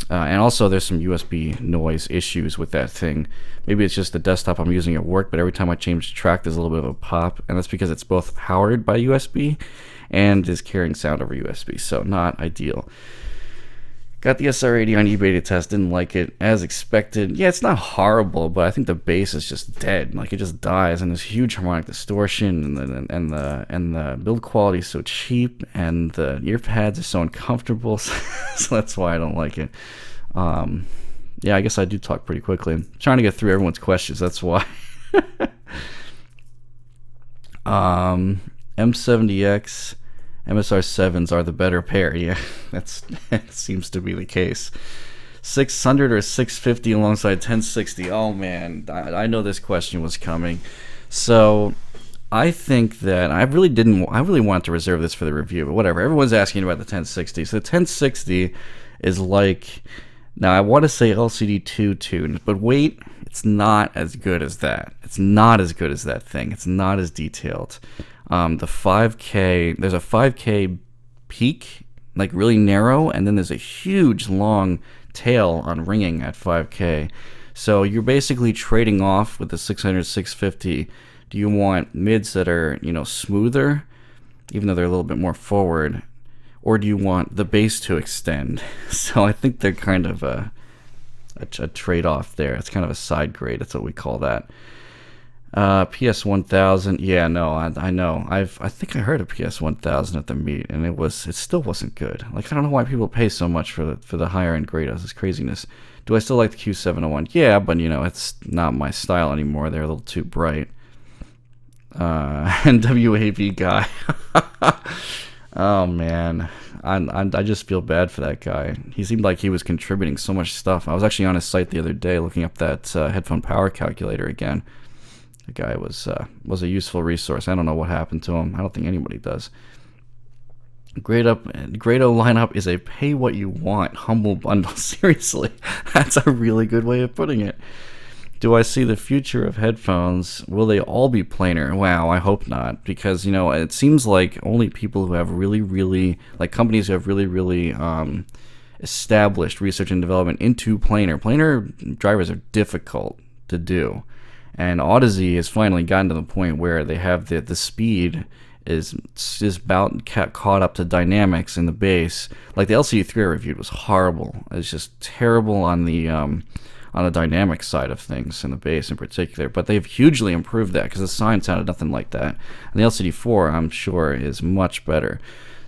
And also there's some USB noise issues with that thing. Maybe it's just the desktop I'm using at work, but every time I change track there's a little bit of a pop, and that's because it's both powered by USB and is carrying sound over USB, so not ideal. Got the SR80 on eBay to test, didn't like it as expected. Yeah, it's not horrible, but I think the bass is just dead. Like, it just dies, and there's huge harmonic distortion, and the build quality is so cheap, and the ear pads are so uncomfortable, so that's why I don't like it. Yeah, I guess I do talk pretty quickly. I'm trying to get through everyone's questions, that's why. M70X, MSR7s are the better pair. Yeah, that seems to be the case. 600 or 650 alongside 1060. Oh man, I know this question was coming. So I think that I really wanted to reserve this for the review, but whatever. Everyone's asking about the 1060. So the 1060 is like, now I want to say LCD2 tuned, but wait, it's not as good as that. It's not as good as that thing. It's not as detailed. The 5K, there's a 5K peak, like really narrow, and then there's a huge long tail on ringing at 5K. So you're basically trading off with the 600, 650. Do you want mids that are, smoother, even though they're a little bit more forward, or do you want the bass to extend? So I think they're kind of a trade-off there. It's kind of a side grade. That's what we call that. PS1000. Yeah, no, I know. I think I heard of PS1000 at the meet, and it still wasn't good. Like, I don't know why people pay so much for the higher end grade. This is craziness. Do I still like the Q701? Yeah, but it's not my style anymore. They're a little too bright. And WAV guy. Oh man, I just feel bad for that guy. He seemed like he was contributing so much stuff. I was actually on his site the other day looking up that headphone power calculator again. The guy was a useful resource. I don't know what happened to him. I don't think anybody does. Grado lineup is a pay what you want humble bundle. Seriously, that's a really good way of putting it. Do I see the future of headphones? Will they all be planar? Wow, I hope not, because it seems like only people who have really like companies who have really established research and development into planar drivers are difficult to do, and Odyssey has finally gotten to the point where they have the speed is about caught up to dynamics in the bass. Like the LCD3 I reviewed was horrible. It's just terrible on the dynamic side of things, and the bass in particular, but they've hugely improved that because the sign sounded nothing like that. And the LCD4, I'm sure, is much better.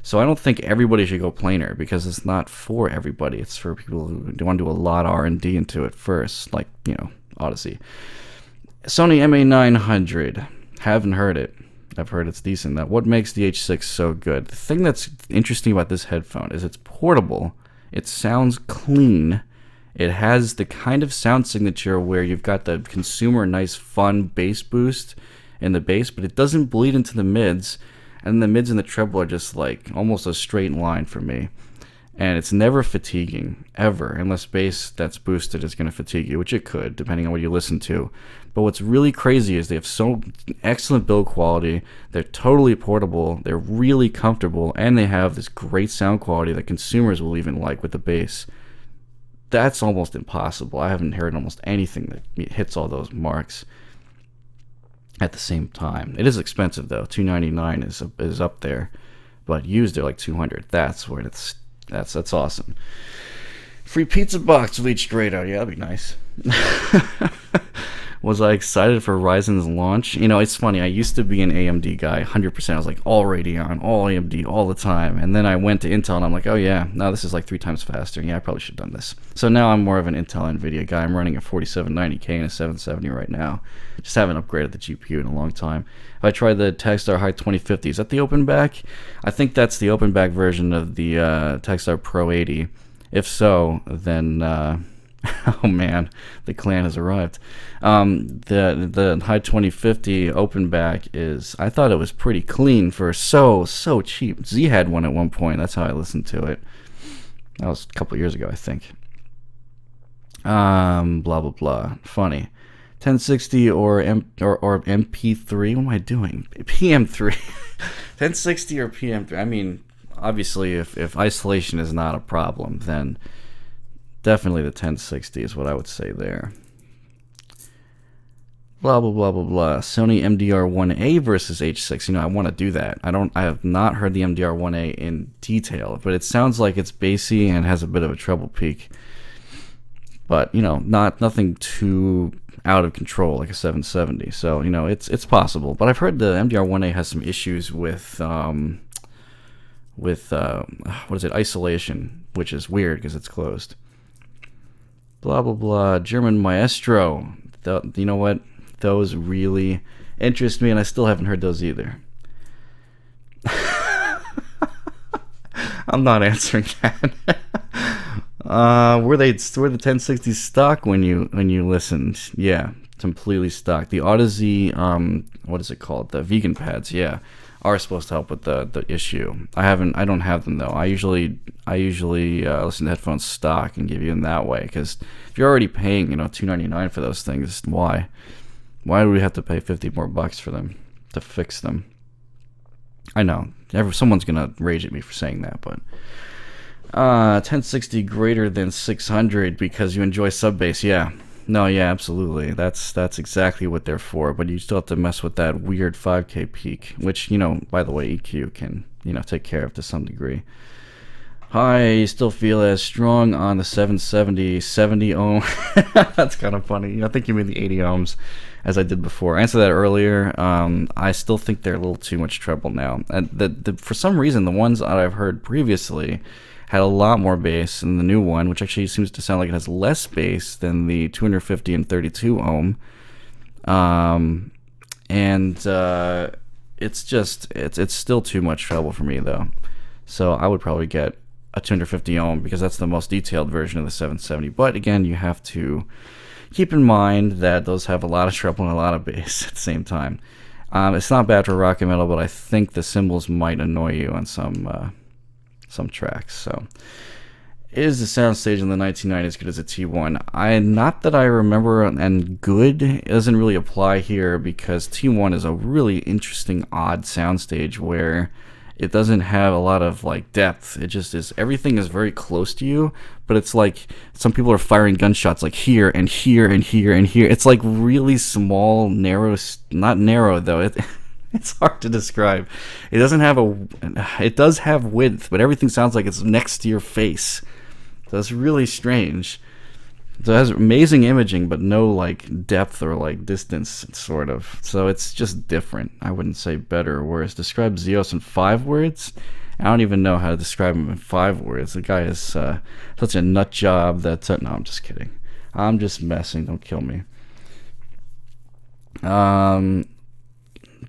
So I don't think everybody should go planar, because it's not for everybody. It's for people who want to do a lot of R&D into it first, like, Odyssey. Sony MA900. Haven't heard it. I've heard it's decent. Now, what makes the H6 so good? The thing that's interesting about this headphone is it's portable. It sounds clean. It has the kind of sound signature where you've got the consumer nice fun bass boost in the bass, but it doesn't bleed into the mids, and the mids and the treble are just like almost a straight line for me. And it's never fatiguing, ever, unless bass that's boosted is going to fatigue you, which it could, depending on what you listen to. But what's really crazy is they have so excellent build quality, they're totally portable, they're really comfortable, and they have this great sound quality that consumers will even like with the bass. That's almost impossible. I haven't heard almost anything that hits all those marks at the same time. It is expensive though. $299 is up there, but used they're like $200. That's where that's awesome. Free pizza box with each Grado. Yeah, that'd be nice. Was I excited for Ryzen's launch? It's funny. I used to be an AMD guy, 100%. I was like all Radeon, all AMD, all the time. And then I went to Intel, and I'm like, oh yeah, now this is like 3 times faster. Yeah, I probably should have done this. So now I'm more of an Intel NVIDIA guy. I'm running a 4790K and a 770 right now. Just haven't upgraded the GPU in a long time. If I tried the Tagstar High 2050, is that the open back? I think that's the open back version of the Tagstar Pro 80. If so, then... oh man, the clan has arrived. The High 2050 open back is, I thought it was pretty clean for so cheap. Z had one at one point. That's how I listened to it. That was a couple years ago, I think. Blah blah blah. Funny. 1060 or MP3. What am I doing? PM3. 1060 or PM3. I mean, obviously, if isolation is not a problem, then definitely the 1060 is what I would say there. Blah blah blah blah blah. Sony MDR1A versus H6. I want to do that. I have not heard the MDR1A in detail, but it sounds like it's bassy and has a bit of a treble peak. But nothing too out of control like a 770. So it's possible. But I've heard the MDR1A has some issues with isolation, which is weird because it's closed. Blah blah blah. German Maestro. You know what? Those really interest me, and I still haven't heard those either. I'm not answering that. Were the 1060s stock when you listened? Yeah, completely stock. The Odyssey, what is it called? The vegan pads, yeah, are supposed to help with the issue. I don't have them though. I usually listen to headphones stock and give you them that way, because if you're already paying $299 for those things, why do we have to pay 50 more bucks for them to fix them? I know someone's gonna rage at me for saying that, but 1060 greater than 600 because you enjoy sub bass. Yeah, no, yeah, absolutely. That's exactly what they're for. But you still have to mess with that weird 5K peak, which by the way, EQ can take care of to some degree. I still feel as strong on the 70 ohm. That's kind of funny. I think you mean the 80 ohms, as I did before. I answered that earlier. I still think they're a little too much treble now. And for some reason, the ones that I've heard previously had a lot more bass than the new one, which actually seems to sound like it has less bass than the 250 and 32 ohm. It's still too much treble for me though. So I would probably get a 250 ohm because that's the most detailed version of the 770. But again, you have to keep in mind that those have a lot of treble and a lot of bass at the same time. It's not bad for rock and metal, but I think the cymbals might annoy you on some tracks. So, is the soundstage in the 1990s good as a T1? Not that I remember, and good doesn't really apply here because T1 is a really interesting, odd soundstage where it doesn't have a lot of depth. It just is, everything is very close to you, but it's like some people are firing gunshots here and here and here and here. It's really small, narrow, not narrow though. It's hard to describe. It does have width, but everything sounds like it's next to your face. So it's really strange. So it has amazing imaging, but no depth or distance, sort of. So it's just different. I wouldn't say better or worse. Describe Zeos in 5 words. I don't even know how to describe him in 5 words. The guy is such a nut job that... no, I'm just kidding. I'm just messing. Don't kill me.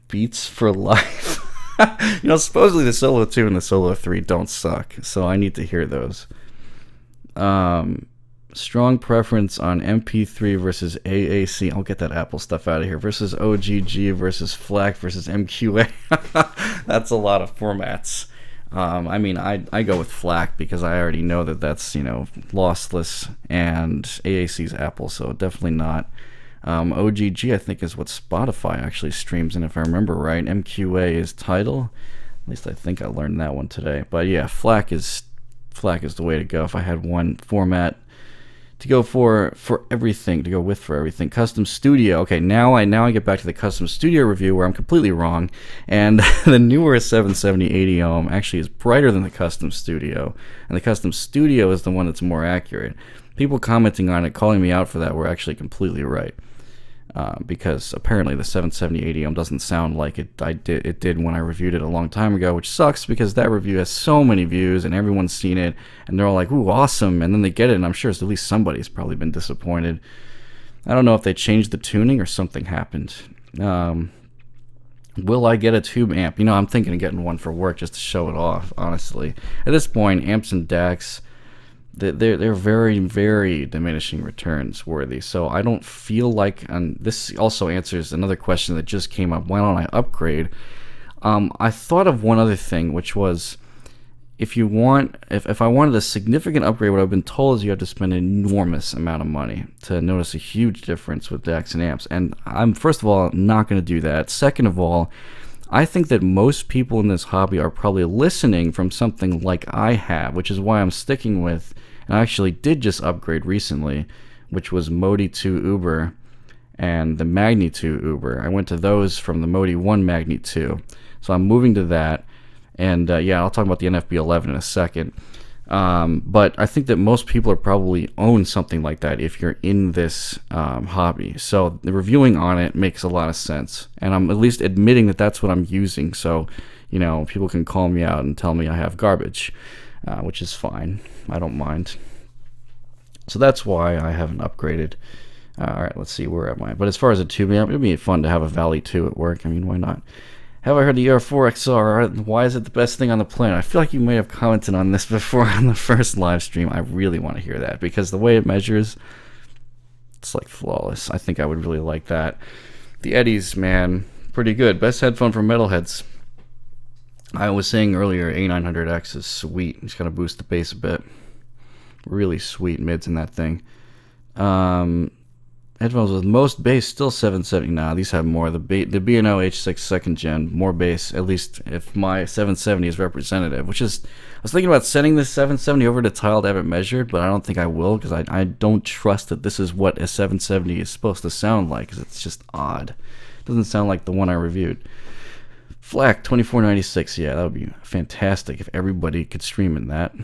Beats for life. Supposedly the Solo 2 and the Solo 3 don't suck, so I need to hear those. Strong preference on MP3 versus AAC. I'll get that Apple stuff out of here. Versus OGG versus FLAC versus MQA. That's a lot of formats. I go with FLAC because I already know that's lossless, and AAC's Apple, so definitely not. OGG I think is what Spotify actually streams in, if I remember right. MQA is Tidal. At least I think I learned that one today. But yeah, FLAC is the way to go. If I had one format to go for everything, for everything. Custom Studio. Okay, now I get back to the Custom Studio review where I'm completely wrong, and the newer 770 80 ohm actually is brighter than the Custom Studio, and the Custom Studio is the one that's more accurate. People commenting on it, calling me out for that, were actually completely right. Because apparently the 770 80 ohm doesn't sound like it did when I reviewed it a long time ago, which sucks because that review has so many views and everyone's seen it and they're all like, ooh, awesome, and then they get it and I'm sure at least somebody's probably been disappointed. I don't know if they changed the tuning or something happened. Will I get a tube amp? I'm thinking of getting one for work just to show it off, honestly. At this point, amps and DACs, they're very, very diminishing returns worthy. So I don't feel like, and this also answers another question that just came up, why don't I upgrade? I thought of one other thing, which was if I wanted a significant upgrade, what I've been told is you have to spend an enormous amount of money to notice a huge difference with DACs and amps. And I'm, first of all, not going to do that. Second of all, I think that most people in this hobby are probably listening from something like I have, which is why I'm sticking with, and I actually did just upgrade recently, which was Modi 2 Uber and the Magni 2 Uber. I went to those from the Modi 1 Magni 2. So I'm moving to that, and I'll talk about the NFB 11 in a second. But I think that most people are probably own something like that if you're in this hobby. So the reviewing on it makes a lot of sense, and I'm at least admitting that that's what I'm using. So, people can call me out and tell me I have garbage, which is fine. I don't mind. So that's why I haven't upgraded. All right, let's see, where am I? But as far as a tube amp, it'd be fun to have a Valley 2 at work. I mean, why not? Have I heard the ER4XR? Why is it the best thing on the planet? I feel like you may have commented on this before on the first live stream. I really want to hear that because the way it measures, it's like flawless. I think I would really like that. The Eddies, man, pretty good. Best headphone for metalheads. I was saying earlier, A900X is sweet. It's going to boost the bass a bit. Really sweet mids in that thing. Headphones with most bass, still 770. Nah, these have more. The B&O H6 second gen, more bass, at least if my 770 is representative, which is, I was thinking about sending this 770 over to Tile to have it measured, but I don't think I will because I don't trust that this is what a 770 is supposed to sound like because it's just odd. It doesn't sound like the one I reviewed. Flack 2496, yeah, that would be fantastic if everybody could stream in that.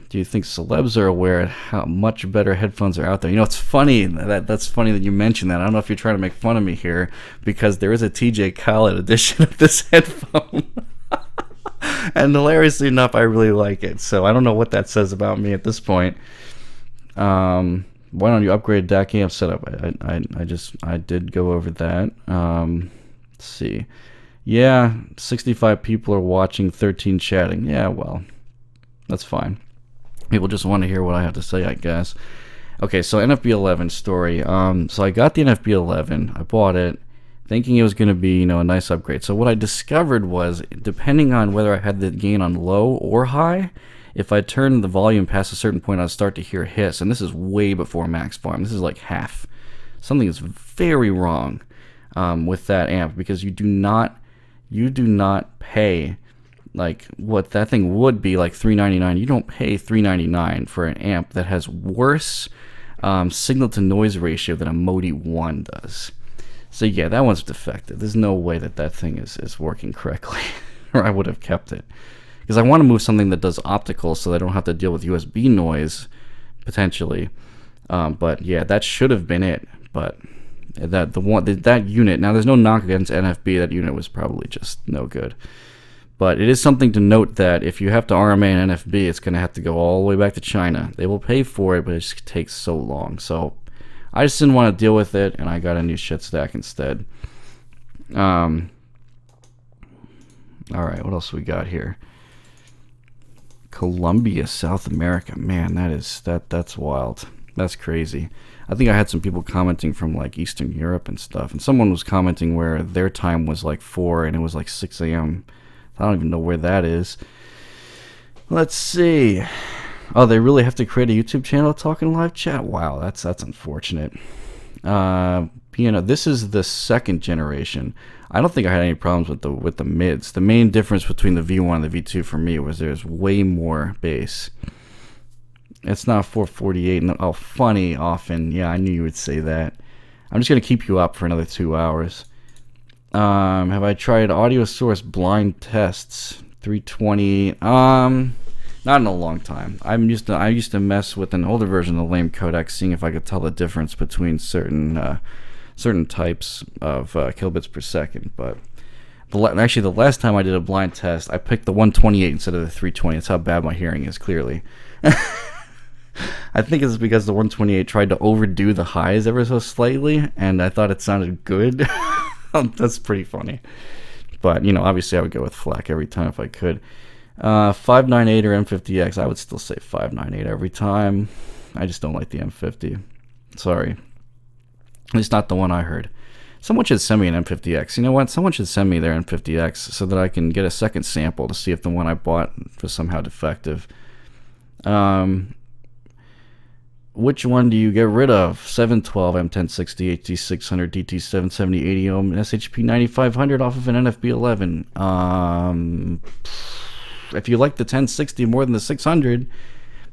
Do you think celebs are aware of how much better headphones are out there? You know, it's funny that's funny that you mentioned that. I don't know if you're trying to make fun of me here because there is a TJ Khaled edition of this headphone. And hilariously enough, I really like it. So I don't know what that says about me at this point. Why don't you upgrade DAC amp setup? I did go over that. Let's see. Yeah, 65 people are watching, 13 chatting. Yeah, well, that's fine. People just want to hear what I have to say, I guess. Okay, so NFB11 story. So I got the NFB11. I bought it thinking it was going to be, a nice upgrade. So what I discovered was, depending on whether I had the gain on low or high, if I turned the volume past a certain point, I'd start to hear hiss. And this is way before max volume. This is like half. Something is very wrong with that amp because you do not pay like what that thing would be like $399. You don't pay $399 for an amp that has worse signal to noise ratio than a Modi 1 does. So yeah, that one's defective. There's no way that thing is working correctly, or I would have kept it because I want to move something that does optical so I don't have to deal with USB noise potentially. But yeah, that should have been it. But that unit, now there's no knock against NFB. That unit was probably just no good. But it is something to note that if you have to RMA an NFB, it's going to have to go all the way back to China. They will pay for it, but it just takes so long. So I just didn't want to deal with it, and I got a new shit stack instead. All right, what else we got here? Colombia, South America. Man, that's wild. That's crazy. I think I had some people commenting from like Eastern Europe and stuff, and someone was commenting where their time was like 4 and it was like 6 a.m. I don't even know where that is. Let's see. Oh, they really have to create a YouTube channel talking live chat? Wow, that's unfortunate. This is the second generation. I don't think I had any problems with the mids. The main difference between the V1 and the V2 for me was there's way more bass. It's not 448. Oh, funny often. Yeah, I knew you would say that. I'm just going to keep you up for another 2 hours. Have I tried audio source blind tests? 320. Not in a long time. I used to mess with an older version of the lame codec, seeing if I could tell the difference between certain types of kilobits per second. But actually, the last time I did a blind test, I picked the 128 instead of the 320. That's how bad my hearing is, clearly. I think it's because the 128 tried to overdo the highs ever so slightly, and I thought it sounded good. That's pretty funny. But, obviously I would go with FLAC every time if I could. 598 or M50X, I would still say 598 every time. I just don't like the M50. Sorry. At least not the one I heard. Someone should send me an M50X. You know what? Someone should send me their M50X so that I can get a second sample to see if the one I bought was somehow defective. Which one do you get rid of? 712, M1060, HT600, DT770, 80 ohm, SHP 9500 off of an NFB11. If you like the 1060 more than the 600,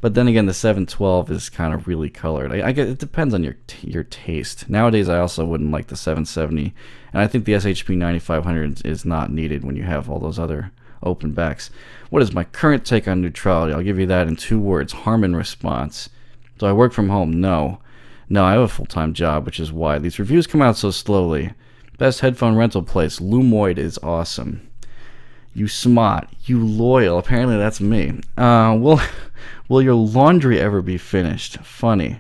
but then again, the 712 is kind of really colored. I guess it depends on your taste. Nowadays, I also wouldn't like the 770, and I think the SHP 9500 is not needed when you have all those other open backs. What is my current take on neutrality? I'll give you that in 2 words: harm and response. Do I work from home? No, I have a full-time job, which is why these reviews come out so slowly. Best headphone rental place, Lumoid is awesome. You smart, you loyal. Apparently that's me. Will your laundry ever be finished? Funny.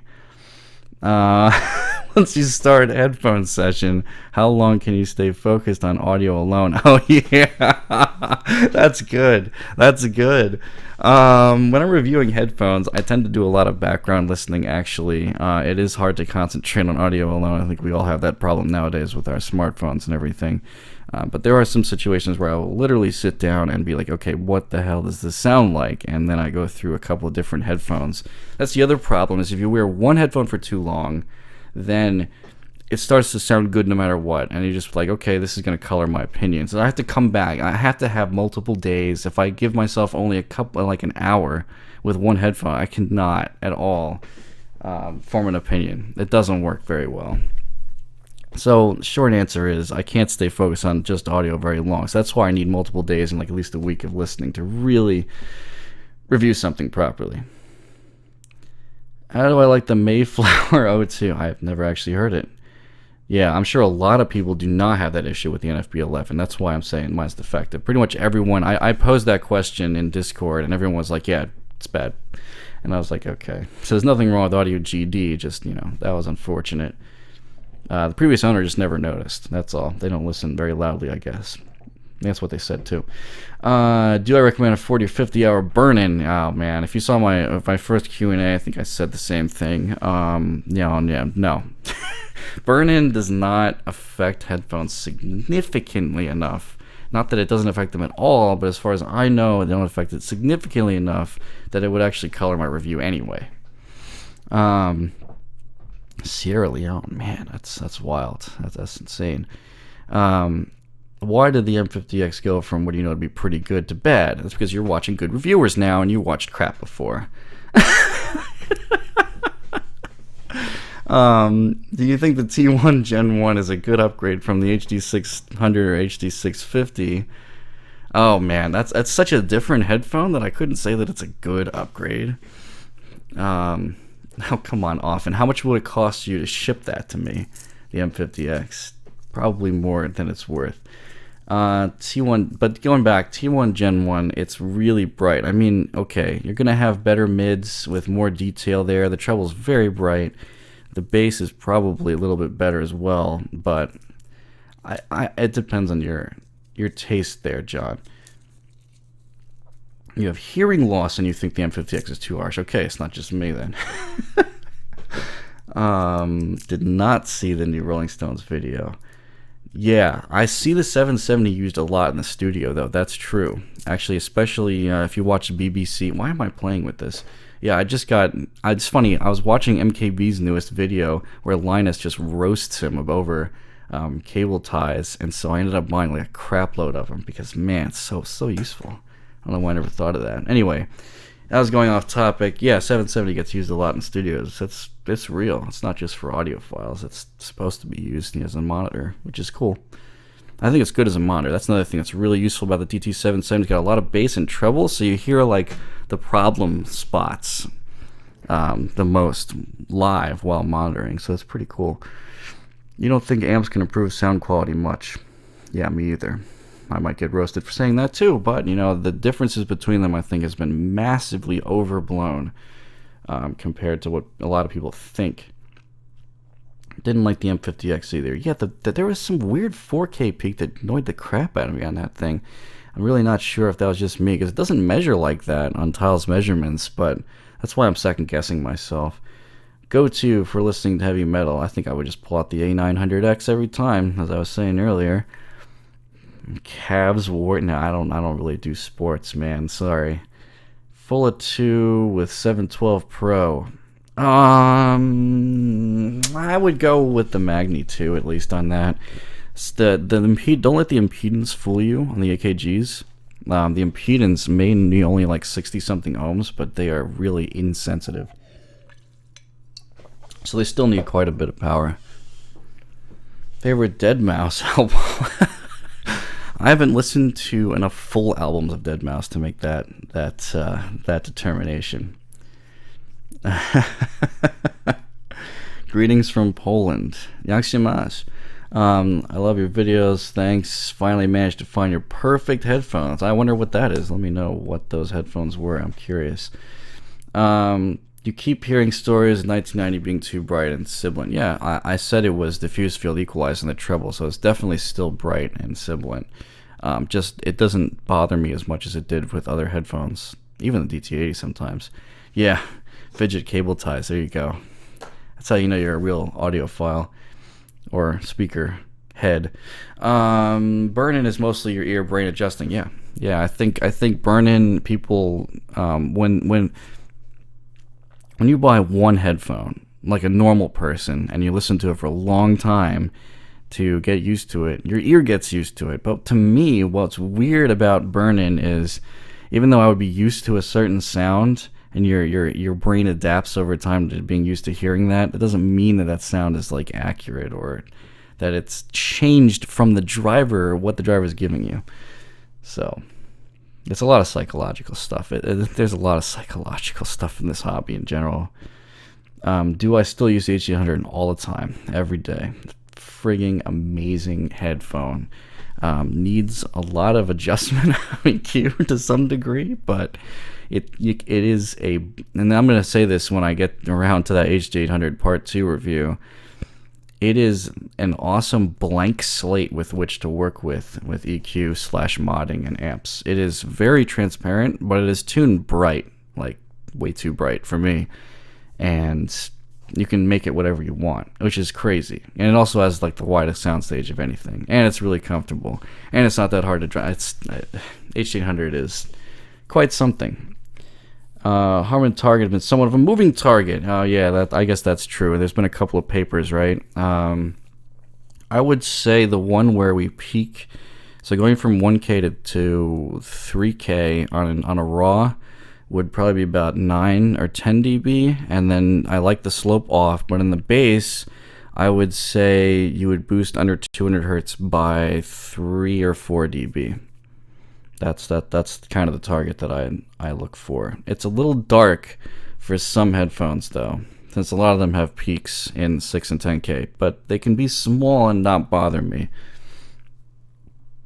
Once you start a headphone session, how long can you stay focused on audio alone? Oh yeah, that's good. That's good. When I'm reviewing headphones, I tend to do a lot of background listening. Actually, it is hard to concentrate on audio alone. I think we all have that problem nowadays with our smartphones and everything. But there are some situations where I will literally sit down and be like, okay, what the hell does this sound like? And then I go through a couple of different headphones. That's the other problem, is if you wear one headphone for too long, then it starts to sound good no matter what. And you're just like, okay, this is going to color my opinion. So I have to come back. I have to have multiple days. If I give myself only like an hour with one headphone, I cannot at all form an opinion. It doesn't work very well. So short answer is I can't stay focused on just audio very long. So that's why I need multiple days and like at least a week of listening to really review something properly. How do I like the Mayflower O2? I've never actually heard it. Yeah, I'm sure a lot of people do not have that issue with the NFB11. That's why I'm saying mine's defective. Pretty much everyone, I posed that question in Discord and everyone was like, yeah, it's bad. And I was like, okay. So there's nothing wrong with Audio GD, just, that was unfortunate. The previous owner just never noticed. That's all. They don't listen very loudly, I guess. That's what they said too. Do I recommend a 40 or 50 hour burn-in? Oh man, if you saw my first Q&A, I think I said the same thing. No. Burn-in does not affect headphones significantly enough. Not that it doesn't affect them at all, but as far as I know, they don't affect it significantly enough that it would actually color my review anyway. Sierra Leone, man, that's wild. That's insane. Why did the M50X go from what do you know to be pretty good to bad? That's because you're watching good reviewers now, and you watched crap before. Do you think the T1 Gen 1 is a good upgrade from the HD600 or HD650? Oh man, that's such a different headphone that I couldn't say that it's a good upgrade. Oh, come on, Offen. How much would it cost you to ship that to me, the M50X? Probably more than it's worth. T1, but going back, T1 Gen 1, it's really bright. I mean, okay, you're going to have better mids with more detail there. The treble's very bright. The bass is probably a little bit better as well, but it depends on your taste there, John. You have hearing loss and you think the M50X is too harsh. Okay, it's not just me then. Did not see the new Rolling Stones video. Yeah, I see the 770 used a lot in the studio, though. That's true. Actually, especially if you watch BBC. Why am I playing with this? Yeah, it's funny. I was watching MKB's newest video where Linus just roasts him over cable ties, and so I ended up buying like a crap load of them because, man, it's so useful. I don't know why I never thought of that. Anyway, I was going off topic. Yeah, 770 gets used a lot in studios. It's real. It's not just for audiophiles. It's supposed to be used as a monitor, which is cool. I think it's good as a monitor. That's another thing that's really useful about the DT770. It's got a lot of bass and treble, so you hear like the problem spots the most live while monitoring. So it's pretty cool. You don't think amps can improve sound quality much? Yeah, me either. I might get roasted for saying that too, but the differences between them I think has been massively overblown compared to what a lot of people think. Didn't like the M50X either. Yeah, there was some weird 4K peak that annoyed the crap out of me on that thing. I'm really not sure if that was just me because it doesn't measure like that on Tile's measurements, but that's why I'm second guessing myself. Go-to for listening to heavy metal, I think I would just pull out the A900X every time, as I was saying earlier. Cavs War. No, I don't really do sports, man. Sorry. Full of 2 with 712 Pro. I would go with the Magni 2 at least on that. Don't let the impedance fool you on the AKGs. The impedance may be only like 60 something ohms, but they are really insensitive. So they still need quite a bit of power. Favorite Deadmau5 album? I haven't listened to enough full albums of Deadmau5 to make that determination. Greetings from Poland. Jak się masz? I love your videos. Thanks. Finally managed to find your perfect headphones. I wonder what that is. Let me know what those headphones were. I'm curious. You keep hearing stories of 1990 being too bright and sibilant. Yeah, I said it was diffuse field equalizing the treble, so it's definitely still bright and sibilant. Just it doesn't bother me as much as it did with other headphones, even the DT80 sometimes. Yeah, fidget cable ties. There you go. That's how you know you're a real audiophile or speaker head. Burn-in is mostly your ear brain adjusting. Yeah. I think burn-in people when you buy one headphone like a normal person and you listen to it for a long time to get used to it, your ear gets used to it. But to me, what's weird about burn-in is even though I would be used to a certain sound and your brain adapts over time to being used to hearing that, it doesn't mean that sound is like accurate or that it's changed from the driver or what the driver is giving you. So it's a lot of psychological stuff. There's a lot of psychological stuff in this hobby in general. Do I still use the HD100 all the time, every day? Frigging amazing headphone. Needs a lot of adjustment EQ to some degree, but it is a, and I'm going to say this when I get around to that HD800 Part 2 review, it is an awesome blank slate with which to work with EQ / modding and amps. It is very transparent, but it is tuned bright, like way too bright for me, and you can make it whatever you want, which is crazy. And it also has like the widest soundstage of anything, and it's really comfortable, and it's not that hard to drive. HD800 is quite something. Harman Target has been somewhat of a moving target. Oh yeah, I guess that's true. There's been a couple of papers, right? I would say the one where we peak, so going from 1K to 3K on a raw would probably be about 9 or 10 dB, and then I like the slope off, but in the bass, I would say you would boost under 200 hertz by 3 or 4 dB. That's kind of the target that I look for. It's a little dark for some headphones though, since a lot of them have peaks in 6 and 10K, but they can be small and not bother me.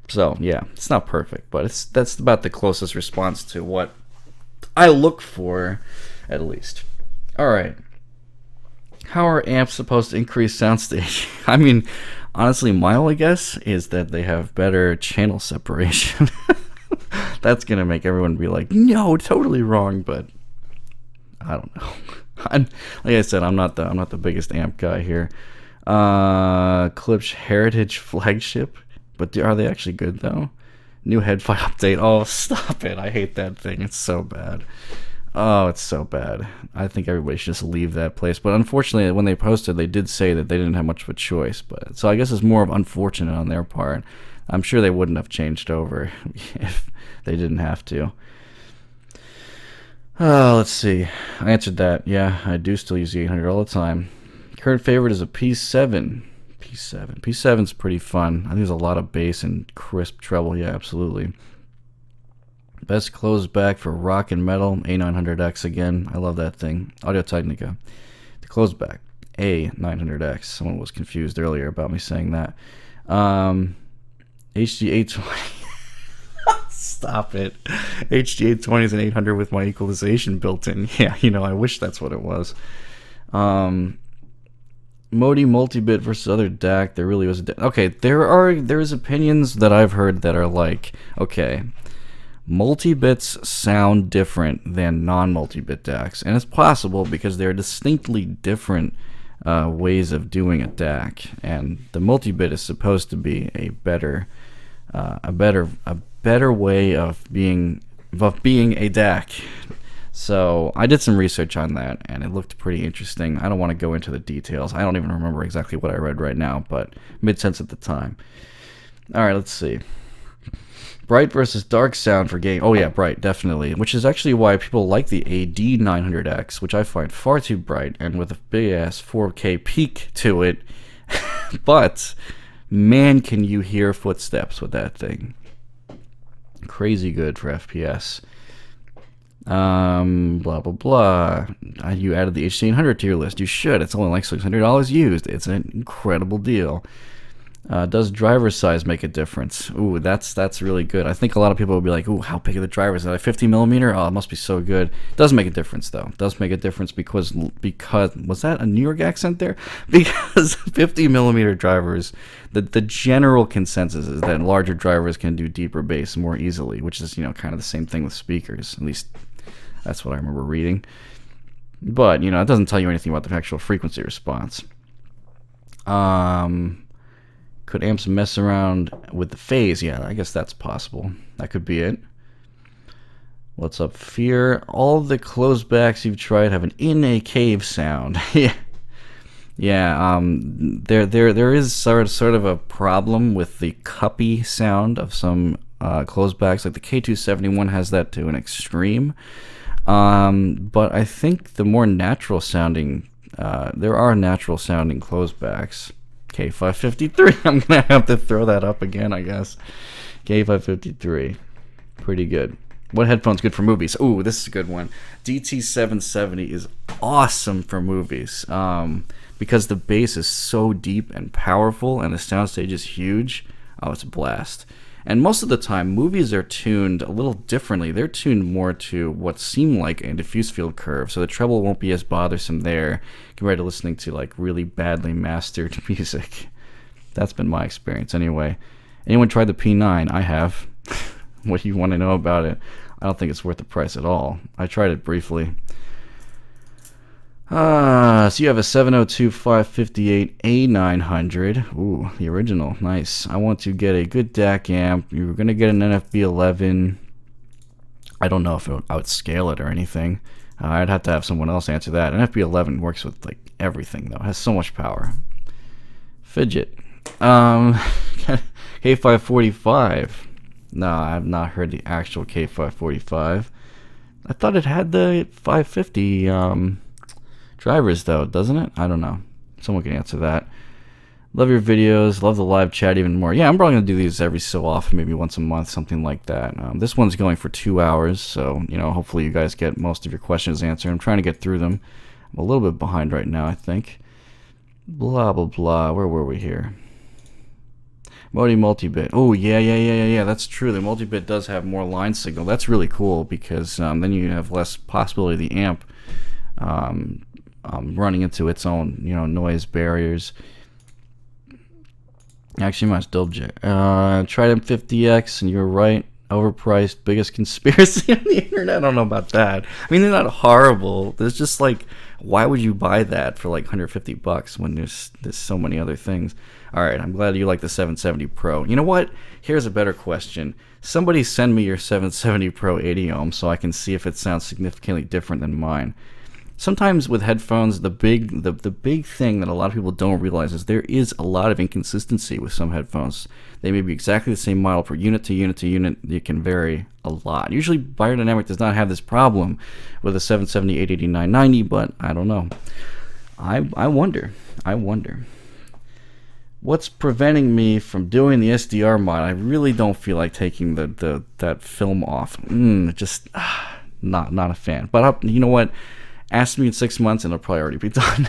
So yeah, it's not perfect, but that's about the closest response to what I look for, at least. Alright. How are amps supposed to increase soundstage? I mean, honestly, my only guess is that they have better channel separation. That's gonna make everyone be like, no, totally wrong, but I don't know. Like I said, I'm not the biggest amp guy here. Klipsch Heritage Flagship, but are they actually good though? New head file update. Oh, stop it. I hate that thing. It's so bad. Oh, it's so bad. I think everybody should just leave that place. But unfortunately, when they posted, they did say that they didn't have much of a choice. But so I guess it's more of unfortunate on their part. I'm sure they wouldn't have changed over if they didn't have to. Let's see. I answered that. Yeah, I do still use the 800 all the time. Current favorite is a P7. P7's pretty fun. I think there's a lot of bass and crisp treble. Yeah, absolutely. Best closed back for rock and metal, A900X again. I love that thing. Audio-Technica. The closed back, A900X. Someone was confused earlier about me saying that. HD820. Stop it. HD820 is an 800 with my equalization built in. Yeah, I wish that's what it was. Modi multibit versus other DAC. There really was a okay. There's opinions that I've heard that are like, okay, multibits sound different than non-multibit DACs, and it's possible because they're distinctly different ways of doing a DAC, and the multibit is supposed to be a better way of being a DAC. So I did some research on that, and it looked pretty interesting. I don't want to go into the details. I don't even remember exactly what I read right now, but made sense at the time. All right, let's see. Bright versus dark sound for game. Oh yeah, bright, definitely. Which is actually why people like the AD900X, which I find far too bright and with a big ass 4K peak to it. But man, can you hear footsteps with that thing? Crazy good for FPS. Blah blah blah. You added the HD800 to your list. You should. It's only like $600 used. It's an incredible deal. Does driver size make a difference? Ooh, that's really good. I think a lot of people will be like, ooh, how big are the drivers? Are they 50 millimeter? Oh, it must be so good. It does make a difference, though. It does make a difference because was that a New York accent there? Because 50 millimeter drivers, the general consensus is that larger drivers can do deeper bass more easily, which is, you know, kind of the same thing with speakers. At least that's what I remember reading. But, you know, it doesn't tell you anything about the actual frequency response. Could amps mess around with the phase? Yeah, I guess that's possible. That could be it. What's up, Fear? All the closed backs you've tried have an in a cave sound. Yeah. Yeah, there is sort of a problem with the cuppy sound of some closed backs. Like the K271 has that to an extreme. But I think the more natural sounding, there are natural sounding closed backs. K553. I'm gonna have to throw that up again, I guess. K553, pretty good. What headphone's good for movies? Ooh, this is a good one. DT770 is awesome for movies, because the bass is so deep and powerful, and the soundstage is huge. Oh, it's a blast. And most of the time, movies are tuned a little differently. They're tuned more to what seem like a diffuse field curve, so the treble won't be as bothersome there compared to listening to like really badly mastered music. That's been my experience anyway. Anyone tried the P9? I have. What do you want to know about it? I don't think it's worth the price at all. I tried it briefly. So you have a 702 558 A900. Ooh, the original. Nice. I want to get a good DAC amp. You're going to get an NFB11. I don't know if I would scale it or anything. I'd have to have someone else answer that. NFB11 works with like everything, though. It has so much power. Fidget. K545. No, I've not heard the actual K545. I thought it had the 550 drivers, though, doesn't it? I don't know. Someone can answer that. Love your videos. Love the live chat even more. Yeah, I'm probably going to do these every so often, maybe once a month, something like that. This one's going for 2 hours, so, you know, hopefully you guys get most of your questions answered. I'm trying to get through them. I'm a little bit behind right now, I think. Blah, blah, blah. Where were we here? Modi multi-bit. Oh, yeah. That's true. The multi-bit does have more line signal. That's really cool because then you have less possibility of the amp running into its own, you know, noise barriers. Actually, my Dolbjack. Tried M50X, and you're right. Overpriced, biggest conspiracy on the internet. I don't know about that. I mean, they're not horrible. There's just like, why would you buy that for like $150 when there's so many other things? All right, I'm glad you like the 770 Pro. You know what? Here's a better question. Somebody send me your 770 Pro 80 ohm so I can see if it sounds significantly different than mine. Sometimes with headphones, the big thing that a lot of people don't realize is there is a lot of inconsistency with some headphones. They may be exactly the same model, per unit to unit to unit. It can vary a lot. Usually, Biodynamic does not have this problem with a 770, 880, 990, but I don't know. I wonder. What's preventing me from doing the SDR mod? I really don't feel like taking that film off. Just not a fan. But you know what? Ask me in 6 months and it'll probably already be done.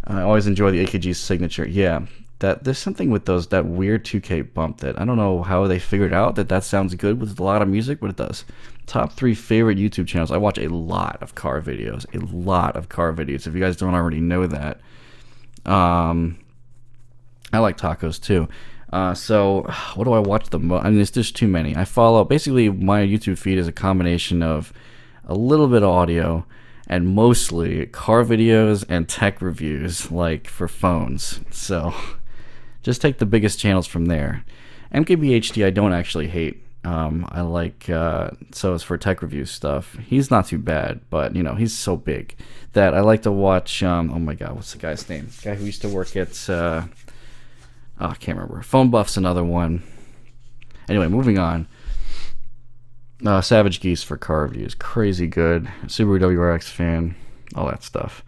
I always enjoy the AKG signature. Yeah, there's something with that weird 2K bump that I don't know how they figured out that sounds good with a lot of music, but it does. Top 3 favorite YouTube channels. I watch a lot of car videos. If you guys don't already know that. I like tacos too. So what do I watch the most? I mean, there's just too many. I follow, basically my YouTube feed is a combination of a little bit of audio and mostly car videos and tech reviews, like for phones. So just take the biggest channels from there. MKBHD I don't actually hate. I like, so as for tech review stuff, he's not too bad, but you know, he's so big that I like to watch, oh my god, what's the guy's name? The guy who used to work at, I can't remember. Phone Buff's another one. Anyway, moving on. Savage Geese for car reviews. Crazy good. Subaru WRX fan. All that stuff.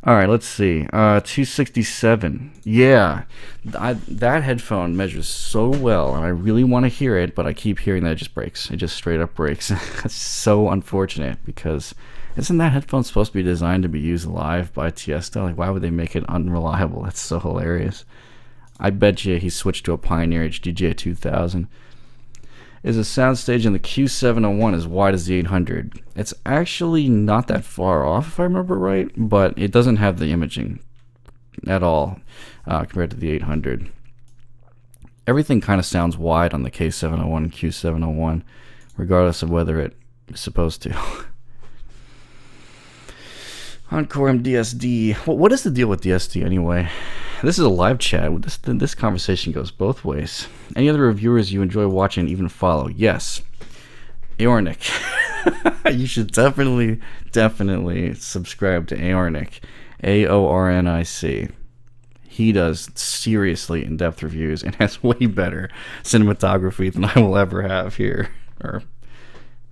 Alright, let's see. 267. Yeah. That headphone measures so well, and I really want to hear it, but I keep hearing that it just breaks. It just straight up breaks. It's so unfortunate, because isn't that headphone supposed to be designed to be used live by Tiesto? Like, why would they make it unreliable? That's so hilarious. I bet you he switched to a Pioneer HDJ 2000. Is a soundstage in the Q701 as wide as the 800? It's actually not that far off, if I remember right, but it doesn't have the imaging at all compared to the 800. Everything kind of sounds wide on the K701 and Q701, regardless of whether it is supposed to. Encore MDSD. What is the deal with DSD anyway? This is a live chat. This conversation goes both ways. Any other reviewers you enjoy watching and even follow? Yes. Aornic. You should definitely subscribe to Aornic. AORNIC. He does seriously in-depth reviews and has way better cinematography than I will ever have here. Or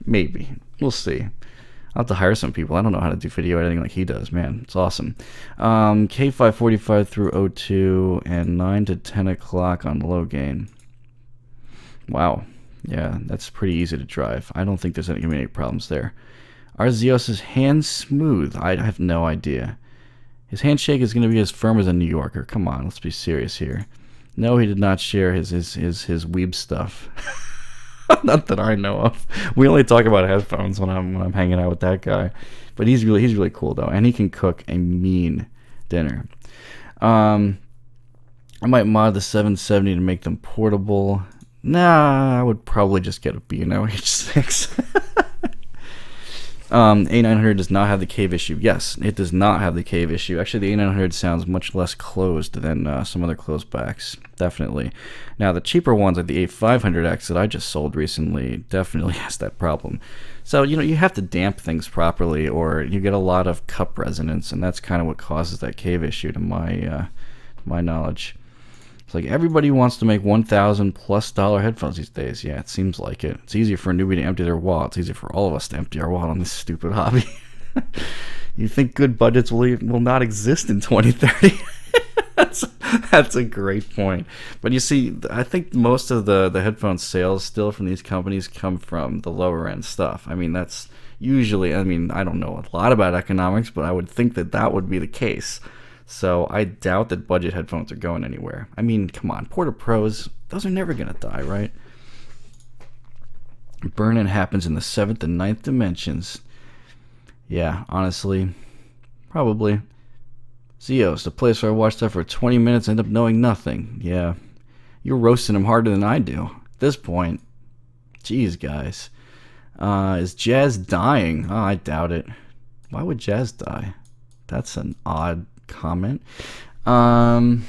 maybe. We'll see. I'll have to hire some people. I don't know how to do video editing like he does, man. It's awesome. K545 through 02 and 9 to 10 o'clock on low gain. Wow. Yeah, that's pretty easy to drive. I don't think there's going to be any problems there. Arzios is hand smooth. I have no idea. His handshake is going to be as firm as a New Yorker. Come on, let's be serious here. No, he did not share his weeb stuff. Not that I know of. We only talk about headphones when I'm hanging out with that guy. But he's really cool though, and he can cook a mean dinner. I might mod the 770 to make them portable. Nah, I would probably just get a B&O H6. A900 does not have the cave issue. Yes, it does not have the cave issue. Actually, the A900 sounds much less closed than some other closed backs. Definitely. Now, the cheaper ones, like the A500X that I just sold recently, definitely has that problem. So, you have to damp things properly, or you get a lot of cup resonance, and that's kind of what causes that cave issue, to my knowledge. It's like everybody wants to make $1,000+ headphones these days. Yeah, it seems like it. It's easier for a newbie to empty their wallet. It's easier for all of us to empty our wallet on this stupid hobby. You think good budgets will not exist in 2030? That's a great point. But you see, I think most of the headphone sales still from these companies come from the lower end stuff. I mean, that's usually, I don't know a lot about economics, but I would think that would be the case. So I doubt that budget headphones are going anywhere. I mean, come on, Porta Pros, those are never going to die, right? Burn-in happens in the 7th and 9th dimensions. Yeah, honestly, probably. Zeos, the place where I watch stuff for 20 minutes and end up knowing nothing. Yeah, you're roasting them harder than I do. At this point, jeez, guys. Is Jazz dying? Oh, I doubt it. Why would Jazz die? That's an odd comment. Bought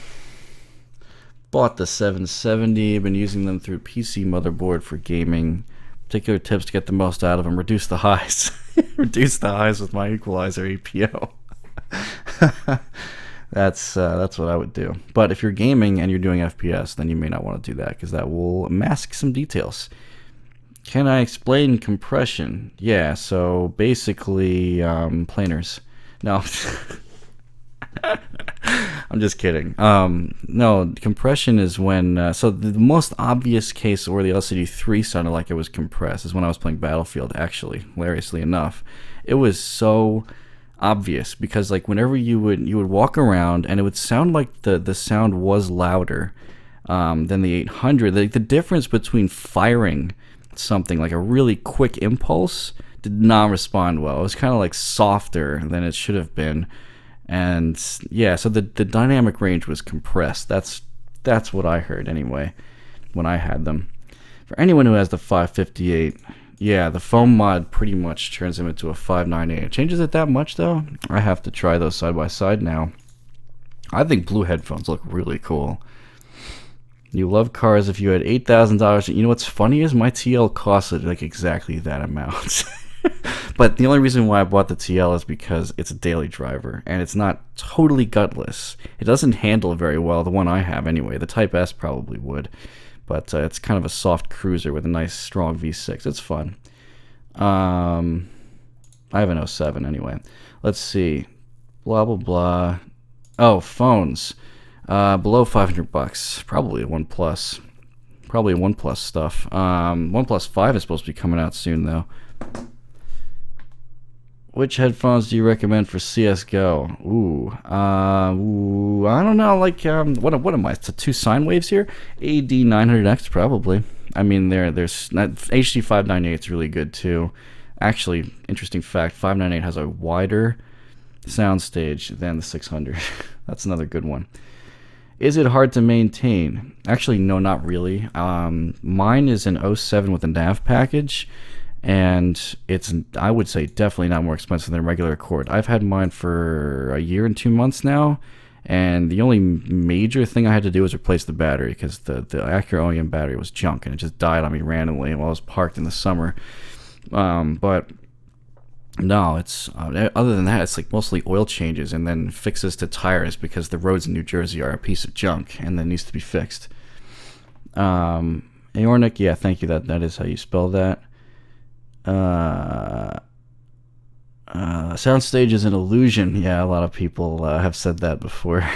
the 770. Been using them through PC motherboard for gaming. Particular tips to get the most out of them: reduce the highs. Reduce the highs with my equalizer EPO. That's what I would do. But if you're gaming and you're doing FPS, then you may not want to do that, because that will mask some details. Can I explain compression? Yeah, so basically planars. No. I'm just kidding. No, compression is when... so the most obvious case where the LCD3 sounded like it was compressed is when I was playing Battlefield, actually, hilariously enough. It was so obvious, because like whenever you would walk around and it would sound like the sound was louder than the 800. The difference between firing something like a really quick impulse did not respond well. It was kind of like softer than it should have been. And yeah, so the dynamic range was compressed. That's what I heard anyway when I had them. For anyone who has the 558, yeah, the foam mod pretty much turns them into a 598. It changes it that much though? I have to try those side by side now. I think blue headphones look really cool. You love cars. If you had $8,000, you know what's funny is my TL costed like exactly that amount. But the only reason why I bought the TL is because it's a daily driver, and it's not totally gutless. It doesn't handle very well, the one I have anyway. The Type S probably would, but it's kind of a soft cruiser with a nice strong V6. It's fun. I have an 07 anyway. Let's see. Blah, blah, blah. Oh, phones. Below $500. Probably a OnePlus. Probably OnePlus stuff. OnePlus 5 is supposed to be coming out soon, though. Which headphones do you recommend for CS:GO? I don't know. Like, what am I? It's two sine waves here. AD900X probably. I mean, there's HD 598 is really good too. Actually, interesting fact: 598 has a wider soundstage than the 600. That's another good one. Is it hard to maintain? Actually, no, not really. Mine is an 07 with a nav package. And it's, I would say, definitely not more expensive than a regular Accord. I've had mine for a year and 2 months now, and the only major thing I had to do was replace the battery because the Acura OEM battery was junk and it just died on me randomly while I was parked in the summer. But no, it's other than that, it's like mostly oil changes and then fixes to tires because the roads in New Jersey are a piece of junk and that needs to be fixed. Aornic, yeah, thank you. That is how you spell that. Soundstage is an illusion. Yeah, a lot of people have said that before.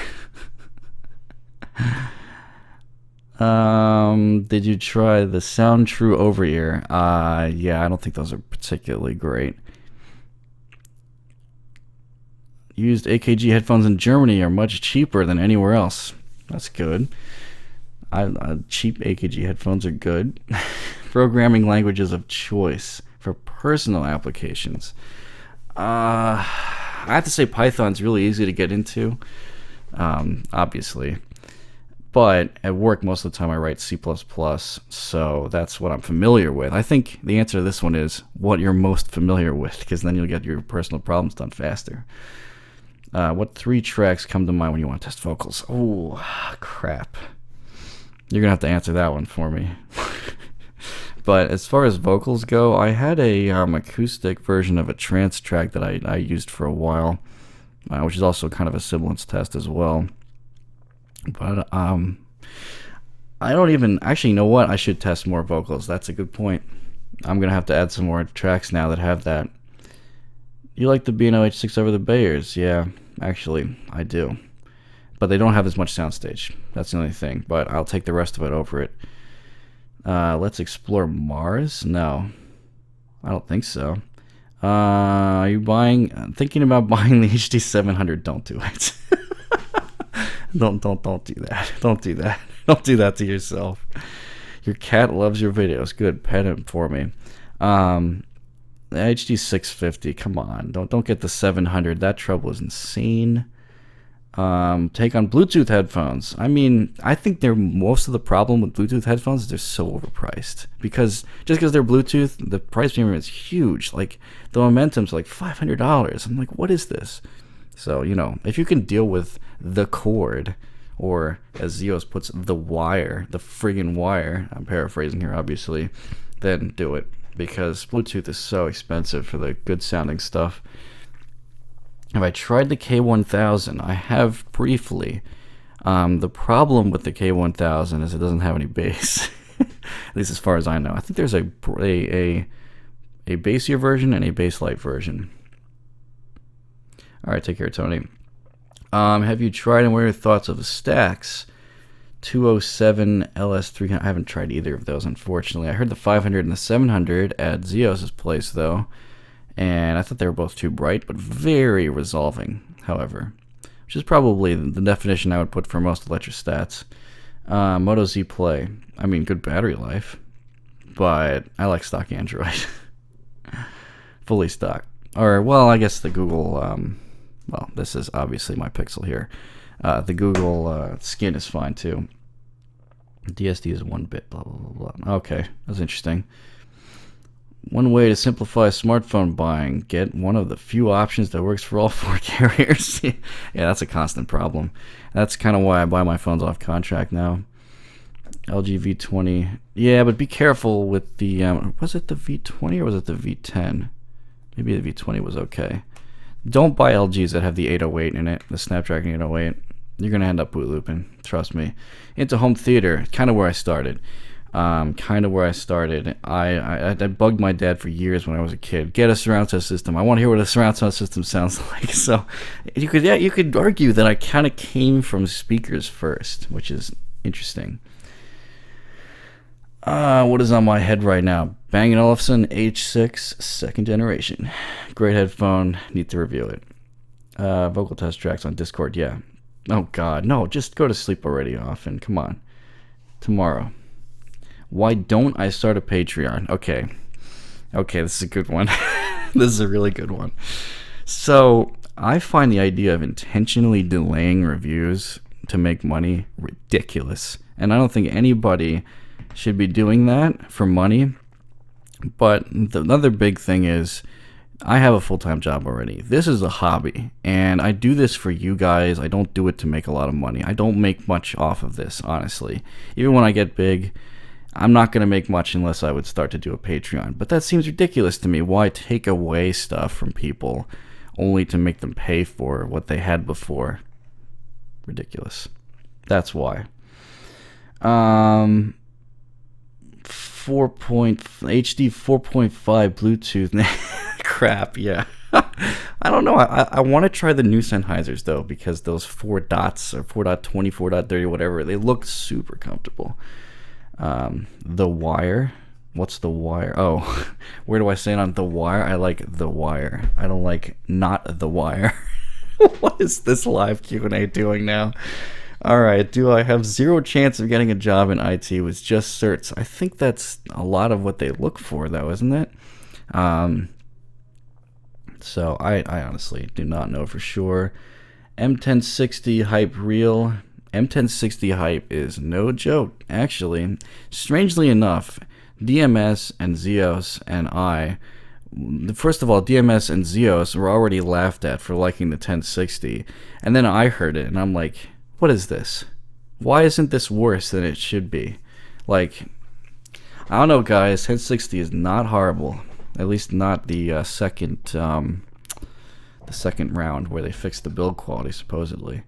Did you try the Sound True over-ear? Yeah, I don't think those are particularly great. Used AKG headphones in Germany are much cheaper than anywhere else. That's good. Cheap AKG headphones are good. Programming languages of choice for personal applications. I have to say Python's really easy to get into, obviously. But at work, most of the time I write C++, so that's what I'm familiar with. I think the answer to this one is what you're most familiar with, because then you'll get your personal problems done faster. What 3 tracks come to mind when you want to test vocals? Oh, crap. You're going to have to answer that one for me. But as far as vocals go, I had a acoustic version of a trance track that I used for a while, which is also kind of a sibilance test as well. But I don't even actually, you know what? I should test more vocals. That's a good point. I'm gonna have to add some more tracks now that have that. You like the B&O H6 over the Bayers? Yeah, actually, I do. But they don't have as much soundstage. That's the only thing. But I'll take the rest of it over it. Let's explore Mars? No, I don't think so. Are you thinking about buying the HD 700? Don't do it. Don't do that. Don't do that. Don't do that to yourself. Your cat loves your videos. Good, pet him for me. The HD 650. Come on, don't get the 700. That trouble is insane. Take on Bluetooth headphones. I mean, I think most of the problem with Bluetooth headphones is they're so overpriced. Just because they're Bluetooth, the price premium is huge. Like, the Momentum's like $500. I'm like, what is this? So, if you can deal with the cord, or as Zeos puts, the wire, the friggin' wire, I'm paraphrasing here, obviously, then do it. Because Bluetooth is so expensive for the good sounding stuff. Have I tried the K1000? I have briefly. The problem with the K1000 is it doesn't have any bass, at least as far as I know. I think there's a bassier version and a bass light version. All right, take care, Tony. Have you tried and what are your thoughts of the Stax 207 LS300? I haven't tried either of those, unfortunately. I heard the 500 and the 700 at Zeos' place, though. And I thought they were both too bright, but very resolving, however. Which is probably the definition I would put for most electrostats. Moto Z Play. I mean, good battery life. But I like stock Android. Fully stock. Or, well, I guess the Google... well, this is obviously my Pixel here. The Google skin is fine, too. DSD is 1 bit, blah, blah, blah, blah. Okay, that's interesting. One way to simplify smartphone buying, get one of the few options that works for all 4 carriers. Yeah, that's a constant problem. That's kind of why I buy my phones off contract now. LG V20. Yeah, but be careful with the... was it the V20 or was it the V10? Maybe the V20 was okay. Don't buy LGs that have the 808 in it, the Snapdragon 808. You're going to end up boot looping, trust me. Into home theater, kind of where I started. I bugged my dad for years when I was a kid. Get a surround sound system. I want to hear what a surround sound system sounds like. So you could argue that I kind of came from speakers first, which is interesting. What is on my head right now? Bang & Olufsen H6 second generation. Great headphone. Need to review it. Vocal test tracks on Discord. Yeah. Oh God, no! Just go to sleep already. Often. Come on. Tomorrow. Why don't I start a Patreon? Okay. Okay, this is a good one. This is a really good one. So I find the idea of intentionally delaying reviews to make money ridiculous, and I don't think anybody should be doing that for money. But the other big thing is I have a full-time job already. This is a hobby, and I do this for you guys. I don't do it to make a lot of money. I don't make much off of this, honestly. Even when I get big, I'm not going to make much unless I would start to do a Patreon. But that seems ridiculous to me. Why take away stuff from people only to make them pay for what they had before? Ridiculous. That's why. 4. HD 4.5 Bluetooth. Crap, yeah. I don't know. I want to try the new Sennheisers, though, because those 4 dots, or 4.20, 4.30, whatever, they look super comfortable. The Wire. What's The Wire? Oh, where do I say it on The Wire? I like The Wire. I don't like Not The Wire. What is this live Q&A doing now? Alright, do I have 0 chance of getting a job in IT with just certs? I think that's a lot of what they look for, though, isn't it? So I honestly do not know for sure. M1060 hype real. M1060 hype is no joke, actually. Strangely enough, DMS and Zeos and first of all, DMS and Zeos were already laughed at for liking the 1060, and then I heard it, and I'm like, what is this? Why isn't this worse than it should be? Like, I don't know, guys. 1060 is not horrible. At least not the second round where they fixed the build quality, supposedly.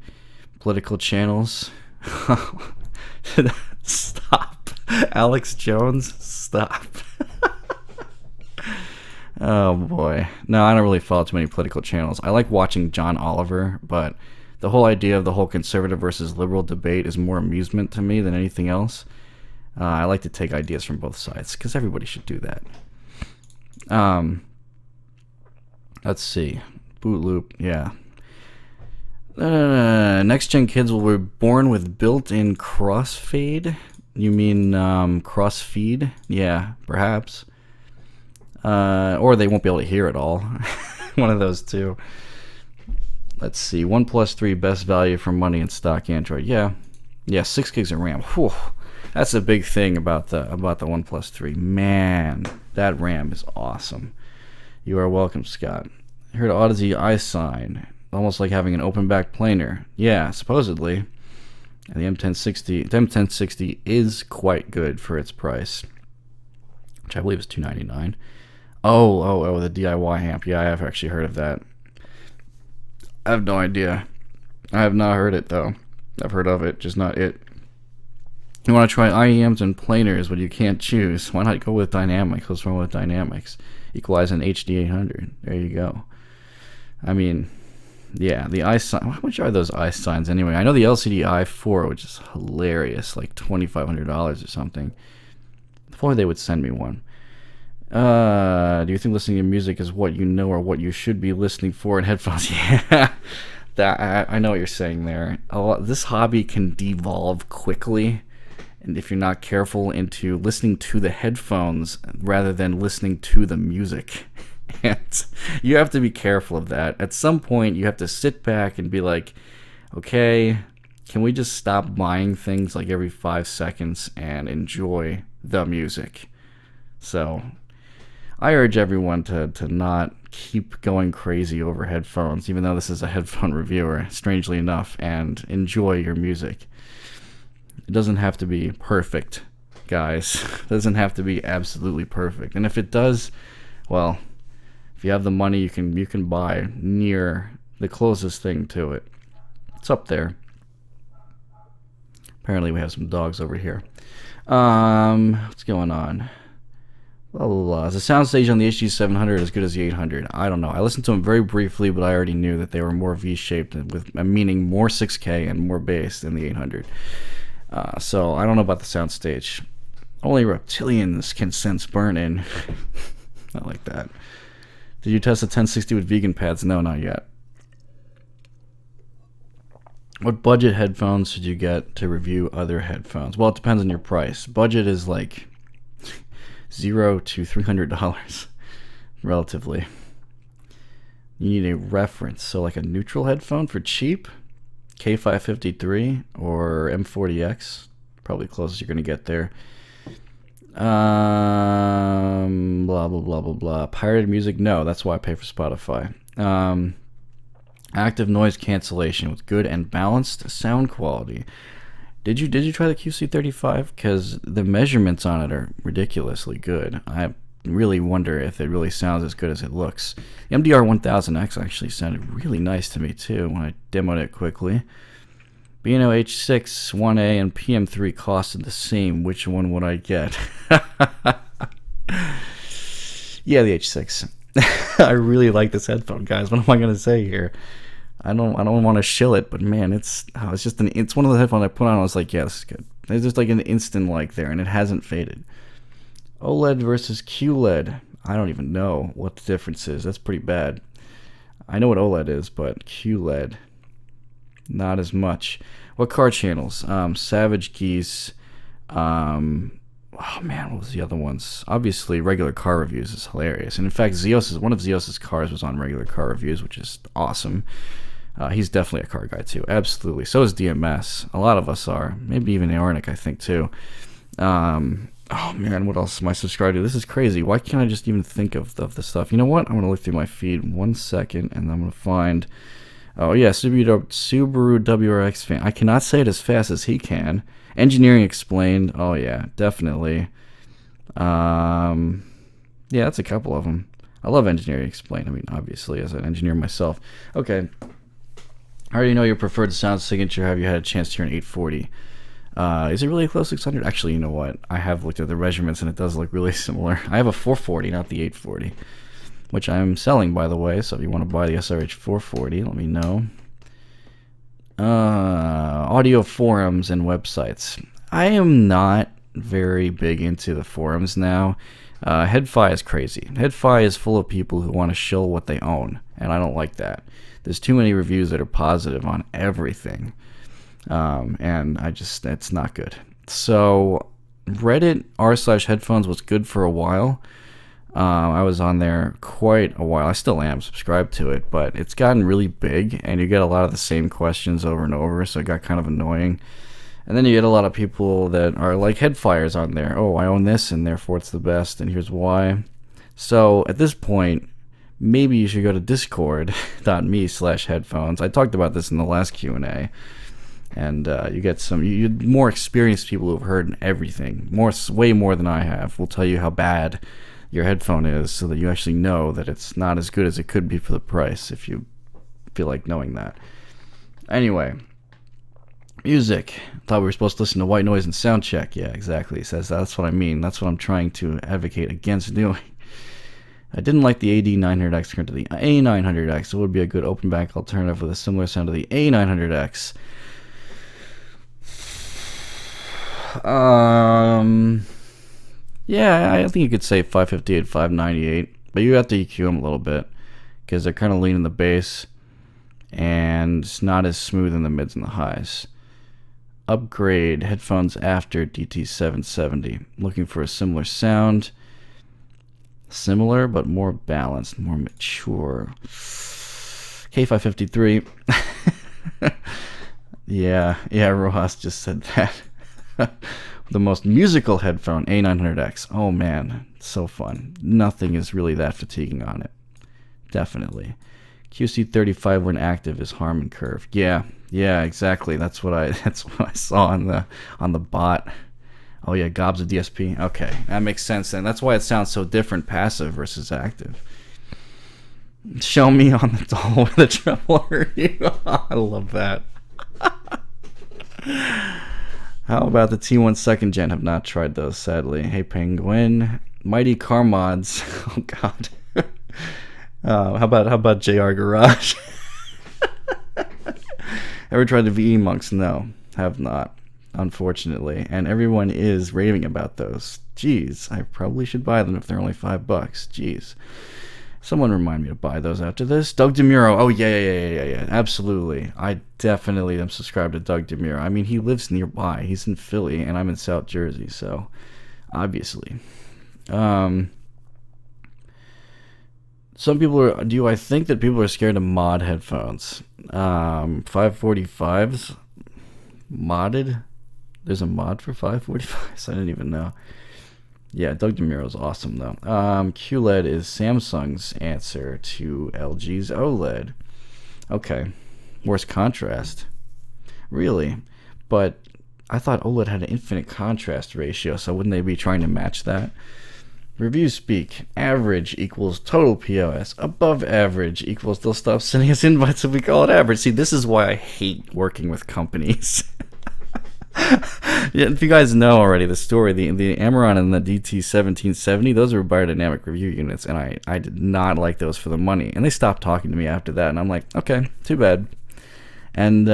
Political channels. Stop. Alex Jones, stop. Oh boy. No, I don't really follow too many political channels. I like watching John Oliver, but the whole idea of the whole conservative versus liberal debate is more amusement to me than anything else. I like to take ideas from both sides, because everybody should do that. Let's see. Boot loop, yeah. Next gen kids will be born with built-in crossfade. You mean crossfeed? Yeah, perhaps. Or they won't be able to hear at all. One of those two. Let's see. OnePlus 3 best value for money in stock Android. Yeah, 6 gigs of RAM. Whew. That's a big thing about the OnePlus 3. Man, that RAM is awesome. You are welcome, Scott. I heard Odyssey iSign. Almost like having an open back planer. Yeah, supposedly. And the M1060 is quite good for its price, which I believe is $299. Oh, the DIY amp. Yeah, I have actually heard of that. I have no idea. I have not heard it, though. I've heard of it, just not it. You want to try IEMs and planers, but you can't choose. Why not go with dynamics? What's wrong with dynamics? Equalize an HD 800. There you go. I mean, yeah, the iSign. How much are those iSigns anyway? I know the LCD i4, which is hilarious, like $2,500 or something. If only they would send me one. Do you think listening to music is what you know or what you should be listening for in headphones? Yeah, I know what you're saying there. This hobby can devolve quickly, and if you're not careful, into listening to the headphones rather than listening to the music. And you have to be careful of that. At some point, you have to sit back and be like, okay, can we just stop buying things like every 5 seconds and enjoy the music? So I urge everyone to not keep going crazy over headphones, even though this is a headphone reviewer, strangely enough, and enjoy your music. It doesn't have to be perfect, guys. It doesn't have to be absolutely perfect. And if it does, well, if you have the money, you can buy near the closest thing to it. It's up there. Apparently we have some dogs over here. What's going on? Blah, blah, blah. Is the soundstage on the HD700 as good as the 800? I don't know. I listened to them very briefly, but I already knew that they were more V-shaped, with meaning more 6K and more bass than the 800. So I don't know about the soundstage. Only reptilians can sense burn-in. Not like that. Did you test the 1060 with vegan pads? No, not yet. What budget headphones should you get to review other headphones? Well, it depends on your price. Budget is like $0 to $300, relatively. You need a reference, so like a neutral headphone for cheap, K553 or M40X, probably closest you're gonna get there. Blah blah blah blah blah. Pirated music? No, that's why I pay for Spotify. Active noise cancellation with good and balanced sound quality. Did you try the QC35? Because the measurements on it are ridiculously good. I really wonder if it really sounds as good as it looks. The MDR1000X actually sounded really nice to me too when I demoed it quickly. B&O H6 1A and PM3 costed the same. Which one would I get? Yeah, the H6. I really like this headphone, guys. What am I gonna say here? I don't want to shill it, but man, it's one of the headphones I put on. I was like, yeah, this is good. There's just like an instant like there, and it hasn't faded. OLED versus QLED. I don't even know what the difference is. That's pretty bad. I know what OLED is, but QLED, not as much. What car channels? Savage Geese. Oh man, what was the other ones? Obviously, regular car reviews is hilarious. And in fact, one of Zeos's cars was on regular car reviews, which is awesome. He's definitely a car guy too. Absolutely. So is DMS. A lot of us are. Maybe even Aornic, I think, too. Oh man, what else am I subscribed to? This is crazy. Why can't I just even think of the stuff? You know what? I'm going to look through my feed 1 second, and I'm going to find... Oh yeah, Subaru WRX fan. I cannot say it as fast as he can. Engineering Explained. Oh yeah, definitely. Yeah, that's a couple of them. I love Engineering Explained. I mean, obviously, as an engineer myself. Okay. I already know your preferred sound signature. Have you had a chance to hear an 840? Is it really close to 600? Actually, you know what? I have looked at the measurements, and it does look really similar. I have a 440, not the 840, which I'm selling, by the way. So if you want to buy the SRH 440, let me know. Audio forums and websites. I am not very big into the forums now. HeadFi is crazy. HeadFi is full of people who want to shill what they own, and I don't like that. There's too many reviews that are positive on everything, and it's not good. So Reddit r/headphones was good for a while. I was on there quite a while. I still am subscribed to it, but it's gotten really big, and you get a lot of the same questions over and over, so it got kind of annoying. And then you get a lot of people that are like headfires on there. Oh, I own this, and therefore it's the best, and here's why. So at this point, maybe you should go to discord.me/headphones. I talked about this in the last Q&A. And you get you more experienced people who've heard everything, way more than I have, will tell you how bad your headphone is, so that you actually know that it's not as good as it could be for the price, if you feel like knowing that. Anyway, music. Thought we were supposed to listen to white noise and sound check. Yeah, exactly. He says that's what I mean. That's what I'm trying to advocate against doing. I didn't like the AD900X compared to the A900X. It would be a good open back alternative with a similar sound to the A900X. Yeah, I think you could say 558, 598, but you have to EQ them a little bit because they're kind of lean in the bass and it's not as smooth in the mids and the highs. Upgrade headphones after DT770. Looking for a similar sound. Similar, but more balanced, more mature. K553. Yeah, Rojas just said that. The most musical headphone, A900X. Oh man, so fun. Nothing is really that fatiguing on it. Definitely. QC35 when active is Harman curve. Yeah, exactly. That's what I saw on the bot. Oh yeah, Gob's a DSP. Okay, that makes sense then. That's why it sounds so different, passive versus active. Show me on the doll with a treble review. I love that. How about the T1 second gen? Have not tried those, sadly. Hey Penguin, Mighty Car Mods. Oh God. How about JR Garage? Ever tried the VE Monks? No, have not. unfortunately, and everyone is raving about those. Jeez, I probably should buy them if they're only $5. Jeez. Someone remind me to buy those after this. Doug DeMuro. Oh, yeah. Absolutely. I definitely am subscribed to Doug DeMuro. I mean, he lives nearby. He's in Philly, and I'm in South Jersey, so obviously. Some people are... I think that people are scared of mod headphones. 545s? Modded? There's a mod for 545s? I didn't even know. Yeah, Doug DeMuro is awesome, though. QLED is Samsung's answer to LG's OLED. Okay. Worst contrast. Really? But I thought OLED had an infinite contrast ratio, so wouldn't they be trying to match that? Reviews speak. Average equals total POS. Above average equals they'll stop sending us invites if we call it average. See, this is why I hate working with companies. Yeah, if you guys know already the story, the Amaron and the DT1770, those were biodynamic review units, and I did not like those for the money. And they stopped talking to me after that, and I'm like, okay, too bad. And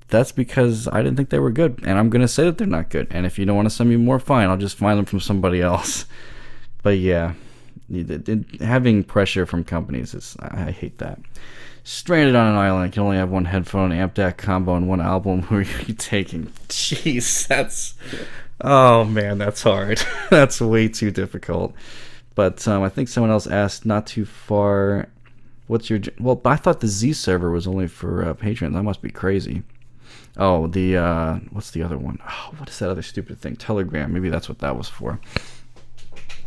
that's because I didn't think they were good, and I'm going to say that they're not good. And if you don't want to send me more, fine, I'll just find them from somebody else. But yeah, having pressure from companies, I hate that. Stranded on an island, I can only have one headphone, amp DAC combo, and one album. Who are you taking? Jeez, that's... Oh, man, that's hard. That's way too difficult. But I think someone else asked not too far... What's your... Well, I thought the Z server was only for patrons. That must be crazy. Oh, the... what's the other one? Oh, what is that other stupid thing? Telegram. Maybe that's what that was for.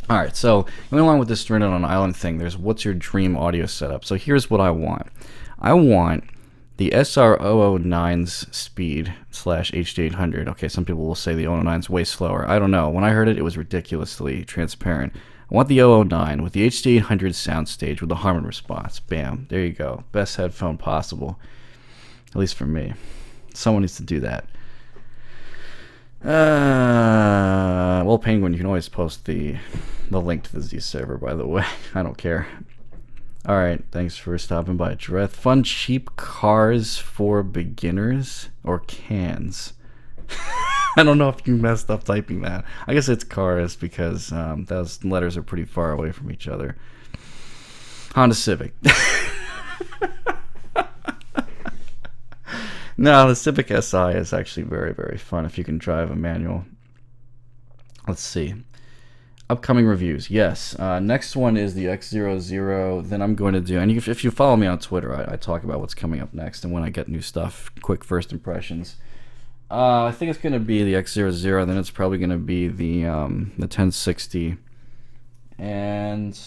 Alright, so going along with this stranded on an island thing, there's what's your dream audio setup. So here's what I want. I want the SR009's speed / HD800. Okay, some people will say the 009's way slower. I don't know. When I heard it, it was ridiculously transparent. I want the 009 with the HD800 soundstage with the Harman response. Bam. There you go. Best headphone possible. At least for me. Someone needs to do that. Well, Penguin, you can always post the link to the Z server, by the way. I don't care. Alright, thanks for stopping by, Dreth. Fun cheap cars for beginners or cans? I don't know if you messed up typing that. I guess it's cars because those letters are pretty far away from each other. Honda Civic. No, the Civic Si is actually very, very fun if you can drive a manual. Let's see. Upcoming reviews. Yes. Next one is the X00. Then I'm going to do, and if you follow me on Twitter, I talk about what's coming up next and when I get new stuff. Quick first impressions. I think it's going to be the X00. Then it's probably going to be the 1060. And...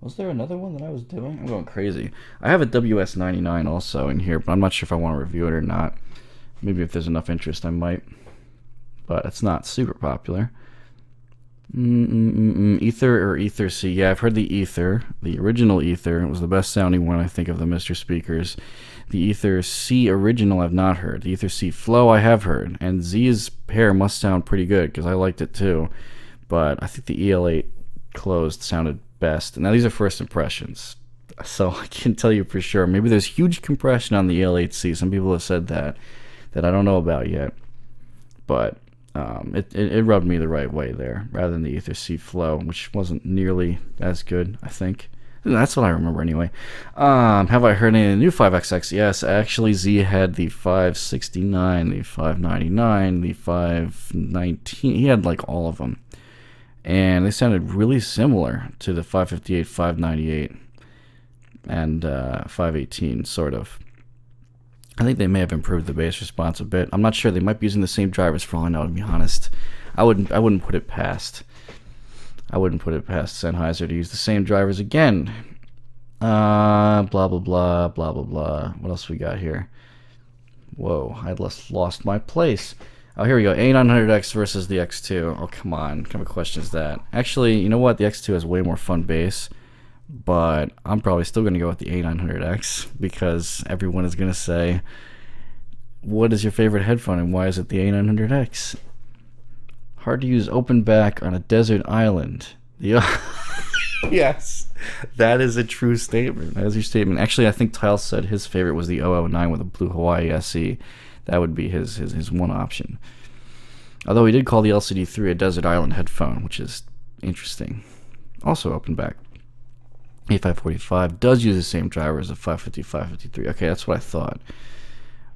was there another one that I was doing? I'm going crazy. I have a WS99 also in here, but I'm not sure if I want to review it or not. Maybe if there's enough interest, I might. But it's not super popular. Ether or Ether C. Yeah, I've heard the Ether. The original Ether. It was the best sounding one, I think, of the Mr. Speakers. The Ether C original I've not heard. The Ether C Flow I have heard. And Z's pair must sound pretty good, because I liked it too. But I think the EL8 closed sounded best. Now these are first impressions, so I can't tell you for sure. Maybe there's huge compression on the EL8C. Some people have said that I don't know about yet, but it rubbed me the right way there, rather than the Ether C Flow, which wasn't nearly as good, I think. That's what I remember anyway. Have I heard any of the new 5XX? Yes, actually Z had the 569, the 599, the 519. He had like all of them. And they sounded really similar to the 558, 598, and 518, sort of. I think they may have improved the bass response a bit. I'm not sure. They might be using the same drivers for all I know, to be honest. I wouldn't put it past Sennheiser to use the same drivers again. Blah, blah, blah, blah, blah, blah. What else we got here? Whoa, I lost my place. Oh, here we go. A900X versus the X2. Oh, come on. What kind of question is that? Actually, you know what? The X2 has way more fun bass, but I'm probably still going to go with the A900X because everyone is going to say, what is your favorite headphone and why is it the A900X? Hard to use open back on a desert island. Yes, that is a true statement. That is your statement. Actually, I think Tile said his favorite was the 009 with a blue Hawaii SE. That would be his one option. Although he did call the LCD3 a Desert Island headphone, which is interesting. Also open back. A545 does use the same driver as the 550, 553. Okay, that's what I thought.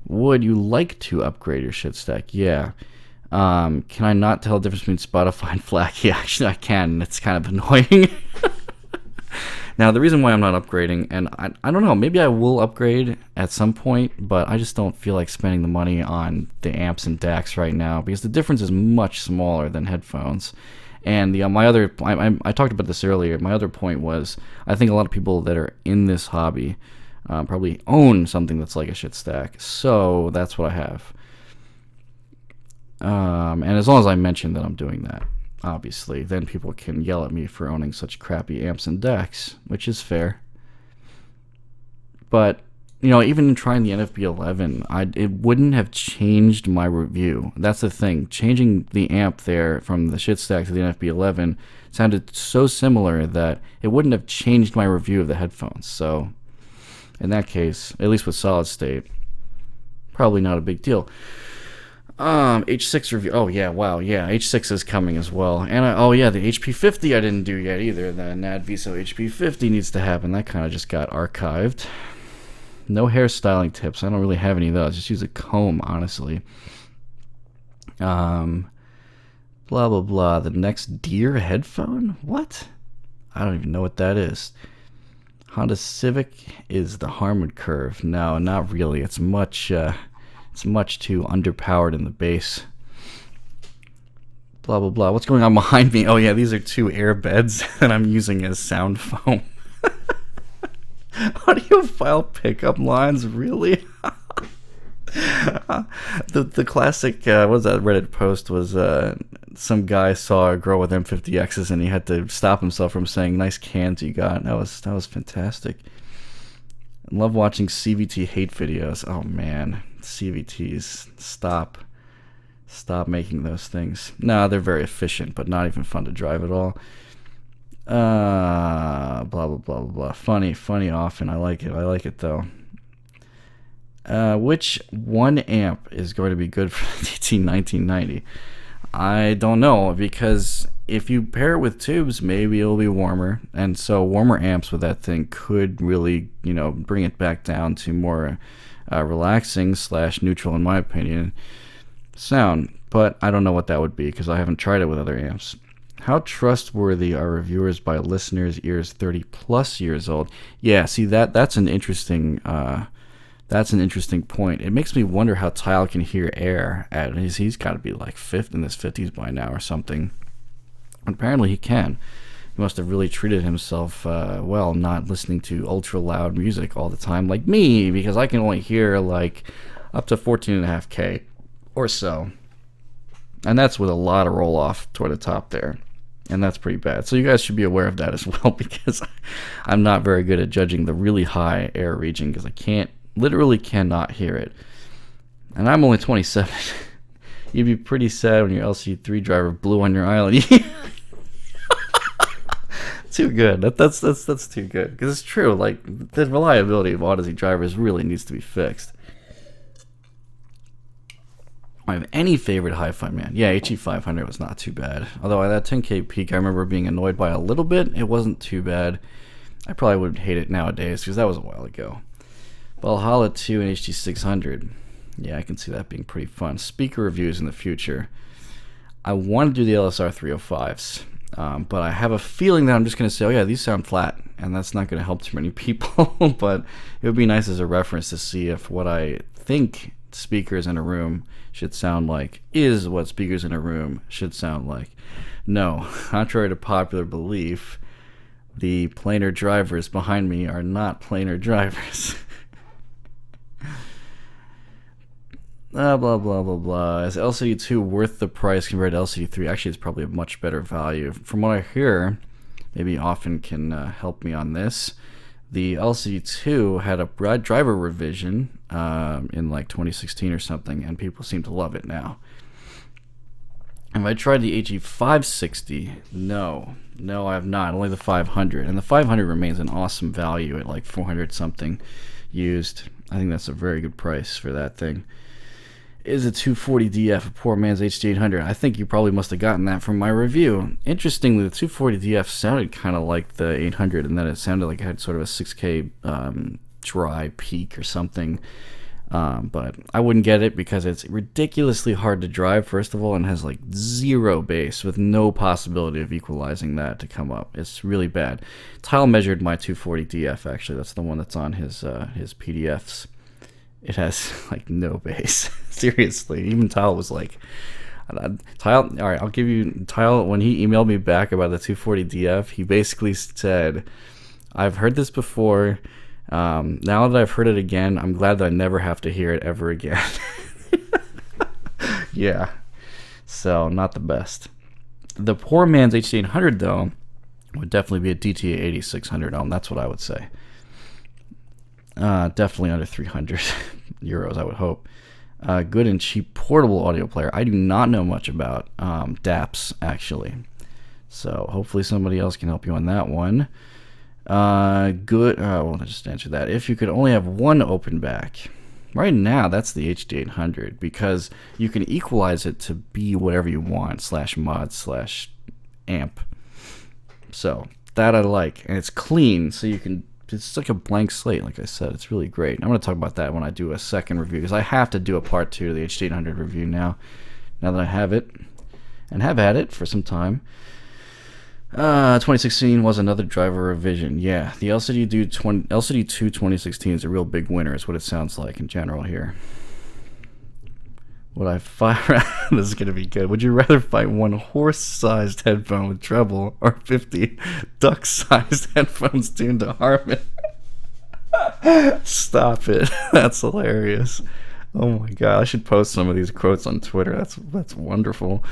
Would you like to upgrade your shit stack? Yeah. Can I not tell the difference between Spotify and FLAC? Yeah, actually I can. It's kind of annoying. Now, the reason why I'm not upgrading, and I don't know, maybe I will upgrade at some point, but I just don't feel like spending the money on the amps and DACs right now, because the difference is much smaller than headphones. And I talked about this earlier, my other point was, I think a lot of people that are in this hobby probably own something that's like a shit stack, so that's what I have. And as long as I mention that I'm doing that, obviously, then people can yell at me for owning such crappy amps and decks, which is fair. But, even in trying the NFB11, it wouldn't have changed my review. That's the thing. Changing the amp there from the shit stack to the NFB11 sounded so similar that it wouldn't have changed my review of the headphones. So, in that case, at least with solid state, probably not a big deal. H6 review. Oh yeah, wow, yeah, H6 is coming as well. And the HP50 I didn't do yet either. The NADViso HP50 needs to happen. That kind of just got archived. No hairstyling tips. I don't really have any of those. Just use a comb, honestly. Blah blah blah. The next Deer headphone? What? I don't even know what that is. Honda Civic is the Harman curve. No, not really. It's much too underpowered in the bass. Blah, blah, blah. What's going on behind me? Oh, yeah, these are two air beds that I'm using as sound foam. Audiophile pickup lines? Really? The classic, what was that Reddit post, was some guy saw a girl with M50Xs and he had to stop himself from saying, "Nice cans you got." That was fantastic. I love watching CVT hate videos. Oh, man. CVTs, stop making those things. No, they're very efficient, but not even fun to drive at all. Blah blah blah blah. Funny often. I like it though. Which one amp is going to be good for the DT1990? I don't know, because if you pair it with tubes, maybe it'll be warmer, and so warmer amps with that thing could really, bring it back down to more relaxing / neutral, in my opinion, sound. But I don't know what that would be, because I haven't tried it with other amps. How trustworthy are reviewers by listeners' ears 30 plus years old? Yeah, see, that's an interesting point. It makes me wonder how Tile can hear air. He's got to be like in his 50s by now or something. Apparently he can. He must have really treated himself well, not listening to ultra loud music all the time like me, because I can only hear like up to 14.5K or so. And that's with a lot of roll off toward the top there. And that's pretty bad. So you guys should be aware of that as well, because I'm not very good at judging the really high air region, because I literally cannot hear it. And I'm only 27. You'd be pretty sad when your LC3 driver blew on your island. Too good. That's too good. Because it's true. Like, the reliability of Odyssey drivers really needs to be fixed. I have any favorite hi-fi man? Yeah, HE500 was not too bad. Although at that 10K peak, I remember being annoyed by a little bit. It wasn't too bad. I probably would hate it nowadays, because that was a while ago. Valhalla 2 and HD600. Yeah, I can see that being pretty fun. Speaker reviews in the future. I want to do the LSR 305s, but I have a feeling that I'm just going to say, oh yeah, these sound flat, and that's not going to help too many people. But it would be nice as a reference to see if what I think speakers in a room should sound like is what speakers in a room should sound like. No, contrary to popular belief, the planar drivers behind me are not planar drivers. Blah, blah, blah, blah. Is LCD2 worth the price compared to LCD3? Actually, it's probably a much better value. From what I hear, maybe Often can help me on this. The LCD2 had a driver revision in like 2016 or something, and people seem to love it now. Have I tried the HE560? No, I have not. Only the 500, and the 500 remains an awesome value at like 400 something used. I think that's a very good price for that thing. Is a 240DF a poor man's HD800? I think you probably must have gotten that from my review. Interestingly, the 240DF sounded kind of like the 800, and then it sounded like it had sort of a 6K dry peak or something. But I wouldn't get it because it's ridiculously hard to drive, first of all, and has like zero bass with no possibility of equalizing that to come up. It's really bad. Tile measured my 240DF, actually. That's the one that's on his PDFs. It has like no bass. Seriously. Even Tile was like, Tile, all right, I'll give you Tile. When he emailed me back about the 240DF, he basically said, I've heard this before. Now that I've heard it again, I'm glad that I never have to hear it ever again. Yeah. So, not the best. The poor man's HD800, though, would definitely be a DTA 8600 ohm. That's what I would say. Definitely under 300 euros, I would hope. Good and cheap portable audio player. I do not know much about DAPs, actually. So hopefully somebody else can help you on that one. Good. Well, I'll just answer that. If you could only have one open back, right now that's the HD800 because you can equalize it to be whatever you want /mod/amp. So that I like, and it's clean, so you can. It's like a blank slate, like I said. It's really great. I'm going to talk about that when I do a second review, because I have to do a part 2 of the HD800 review now that I have it, and have had it for some time. 2016 was another driver revision. Yeah, the LCD2 2016 is a real big winner, is what it sounds like in general here. Would I fire? This is going to be good. Would you rather fight one horse-sized headphone with treble or 50 duck-sized headphones tuned to Harman? Stop it. That's hilarious. Oh my god, I should post some of these quotes on Twitter. That's wonderful.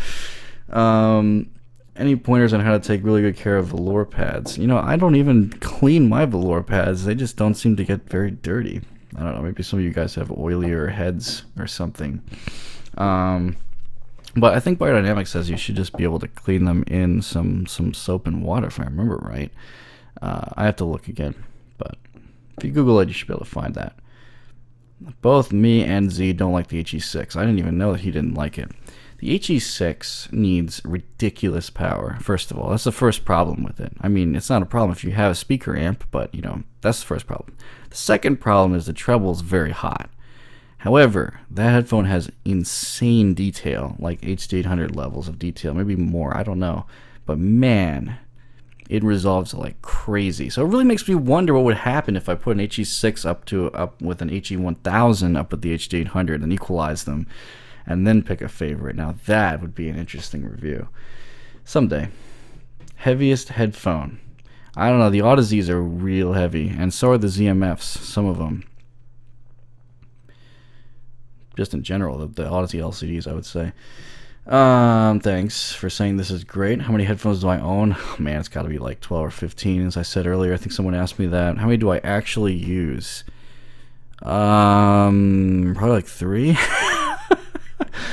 Any pointers on how to take really good care of velour pads? You know, I don't even clean my velour pads. They just don't seem to get very dirty. I don't know, maybe some of you guys have oilier heads or something. But I think Biodynamics says you should just be able to clean them in some soap and water, if I remember right. I have to look again, but if you Google it, you should be able to find that. Both me and Z don't like the HE6. I didn't even know that he didn't like it. The HE6 needs ridiculous power, first of all. That's the first problem with it. I mean, it's not a problem if you have a speaker amp, but, you know, that's the first problem. The second problem is the treble is very hot. However, that headphone has insane detail, like HD800 levels of detail, maybe more, I don't know. But man, it resolves like crazy. So it really makes me wonder what would happen if I put an HE6 up with an HE1000 up with the HD800 and equalize them, and then pick a favorite. Now that would be an interesting review. Someday. Heaviest headphone. I don't know, the Audazes are real heavy, and so are the ZMFs, some of them. Just in general, the Audeze LCDs, I would say. Thanks for saying this is great. How many headphones do I own? Oh, man, it's got to be like 12 or 15, as I said earlier. I think someone asked me that. How many do I actually use? Probably like 3.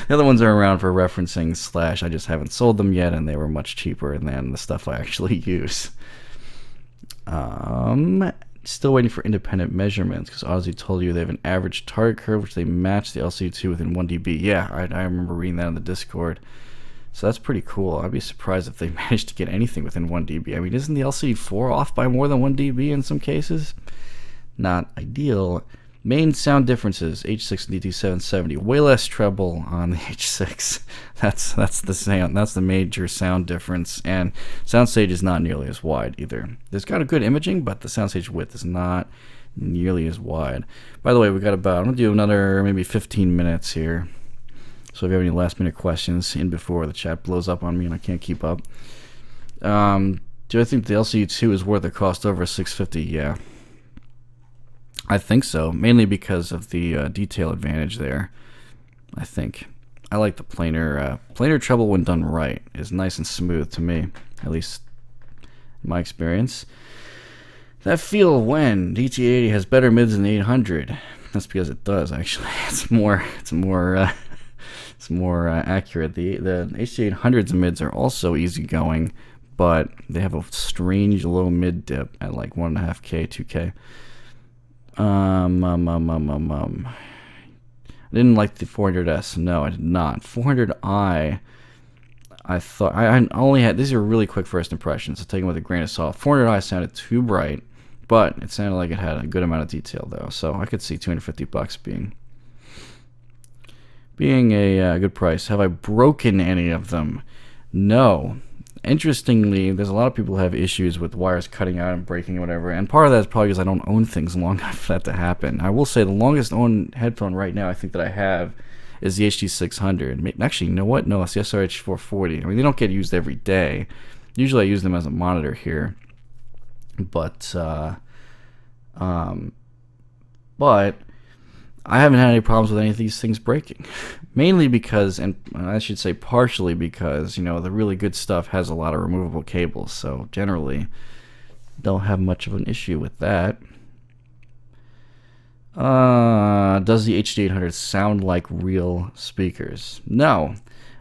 The other ones are around for referencing / I just haven't sold them yet, and they were much cheaper than the stuff I actually use. Still waiting for independent measurements, because Audeze told you they have an average target curve, which they match the LCD2 within 1 dB. Yeah, I remember reading that in the Discord. So that's pretty cool. I'd be surprised if they managed to get anything within 1 dB. I mean, isn't the LCD4 off by more than 1 dB in some cases? Not ideal. Main sound differences: H6 and DT770, way less treble on the H6. That's the major sound difference, and soundstage is not nearly as wide either. There's got a good imaging, but the soundstage width is not nearly as wide. By the way, we got I'm gonna do another maybe 15 minutes here. So if you have any last minute questions in before the chat blows up on me and I can't keep up. Do I think the LCD2 is worth the cost over $650? Yeah. I think so, mainly because of the detail advantage there. I think I like the planar treble when done right is nice and smooth to me, at least in my experience. That feel when DT80 has better mids than the 800. That's because it does actually. It's more accurate. The HD800's mids are also easygoing, but they have a strange low mid dip at like 1.5K, 2K. didn't like the 400S. No, I did not. 400i, I thought I only had, these are really quick first impressions, so take them with a grain of salt. 400i sounded too bright, but it sounded like it had a good amount of detail though, so I could see $250 being a good price. Have I broken any of them? No. Interestingly, there's a lot of people who have issues with wires cutting out and breaking or whatever, and part of that is probably because I don't own things long enough for that to happen. I will say the longest owned headphone right now I think that I have is the HD600. Actually, you know what? No, it's the SRH440. I mean, they don't get used every day. Usually I use them as a monitor here. But I haven't had any problems with any of these things breaking. Mainly because, and I should say partially because, you know, the really good stuff has a lot of removable cables, so generally don't have much of an issue with that. Does the HD800 sound like real speakers? No.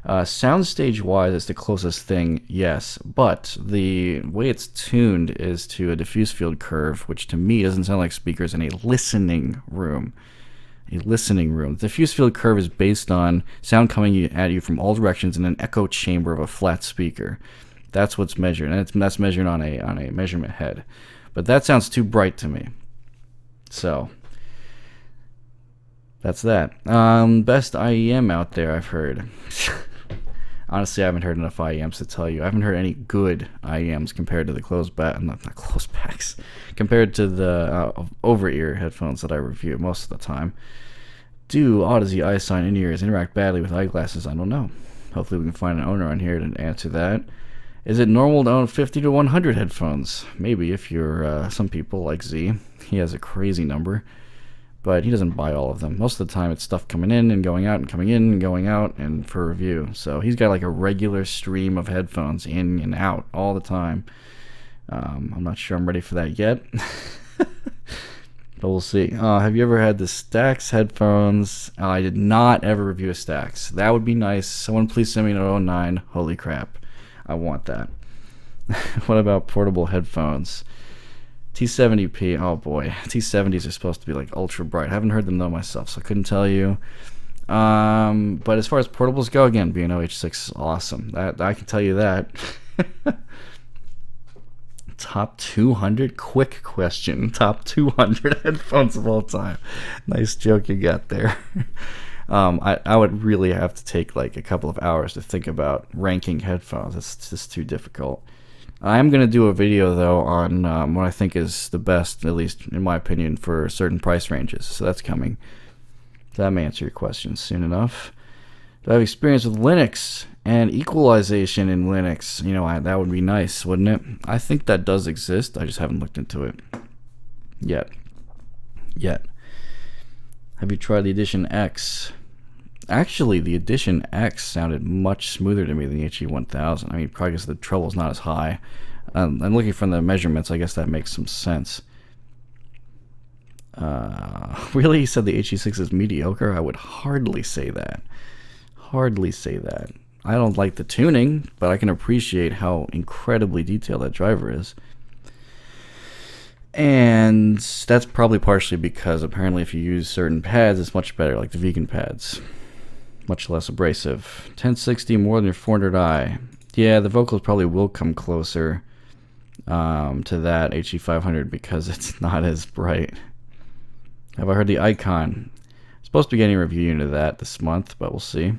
Soundstage wise, it's the closest thing, yes, but the way it's tuned is to a diffuse field curve, which to me doesn't sound like speakers in a listening room. A listening room. The diffuse field curve is based on sound coming at you from all directions in an echo chamber of a flat speaker. That's what's measured, and that's measured on a measurement head. But that sounds too bright to me. So that's that. Best IEM out there, I've heard. Honestly, I haven't heard enough IEMs to tell you. I haven't heard any good IEMs compared to the not closed backs, compared to the over-ear headphones that I review most of the time. Do Odyssey iSign in-ears interact badly with eyeglasses? I don't know. Hopefully we can find an owner on here to answer that. Is it normal to own 50 to 100 headphones? Maybe if you're some people like Z. He has a crazy number. But he doesn't buy all of them. Most of the time it's stuff coming in and going out and coming in and going out and for review. So he's got like a regular stream of headphones in and out all the time. I'm not sure I'm ready for that yet. But we'll see. Have you ever had the Stax headphones? I did not ever review a Stax. That would be nice. Someone please send me an 09. Holy crap. I want that. What about portable headphones? T70p, oh boy, T70s are supposed to be like ultra bright. I haven't heard them though myself, so I couldn't tell you. But as far as portables go, again, B&O H6 is awesome. That I can tell you that. Top 200? Quick question. Top 200 headphones of all time. Nice joke you got there. I would really have to take like a couple of hours to think about ranking headphones. It's just too difficult. I'm going to do a video, though, on what I think is the best, at least in my opinion, for certain price ranges. So that's coming. That may answer your question soon enough. Do I have experience with Linux and equalization in Linux? You know, that would be nice, wouldn't it? I think that does exist. I just haven't looked into it yet. Have you tried the Edition X? Actually, the Edition X sounded much smoother to me than the HE1000. I mean, probably because the treble's not as high. I'm looking from the measurements. I guess that makes some sense. Really? You said the HE6 is mediocre? I would hardly say that. I don't like the tuning, but I can appreciate how incredibly detailed that driver is. And that's probably partially because apparently if you use certain pads, it's much better, like the vegan pads. Much less abrasive. 1060 more than your 400i. Yeah, the vocals probably will come closer to that HE500 because it's not as bright. Have I heard the Icon? Supposed to be getting a review into that this month, but we'll see.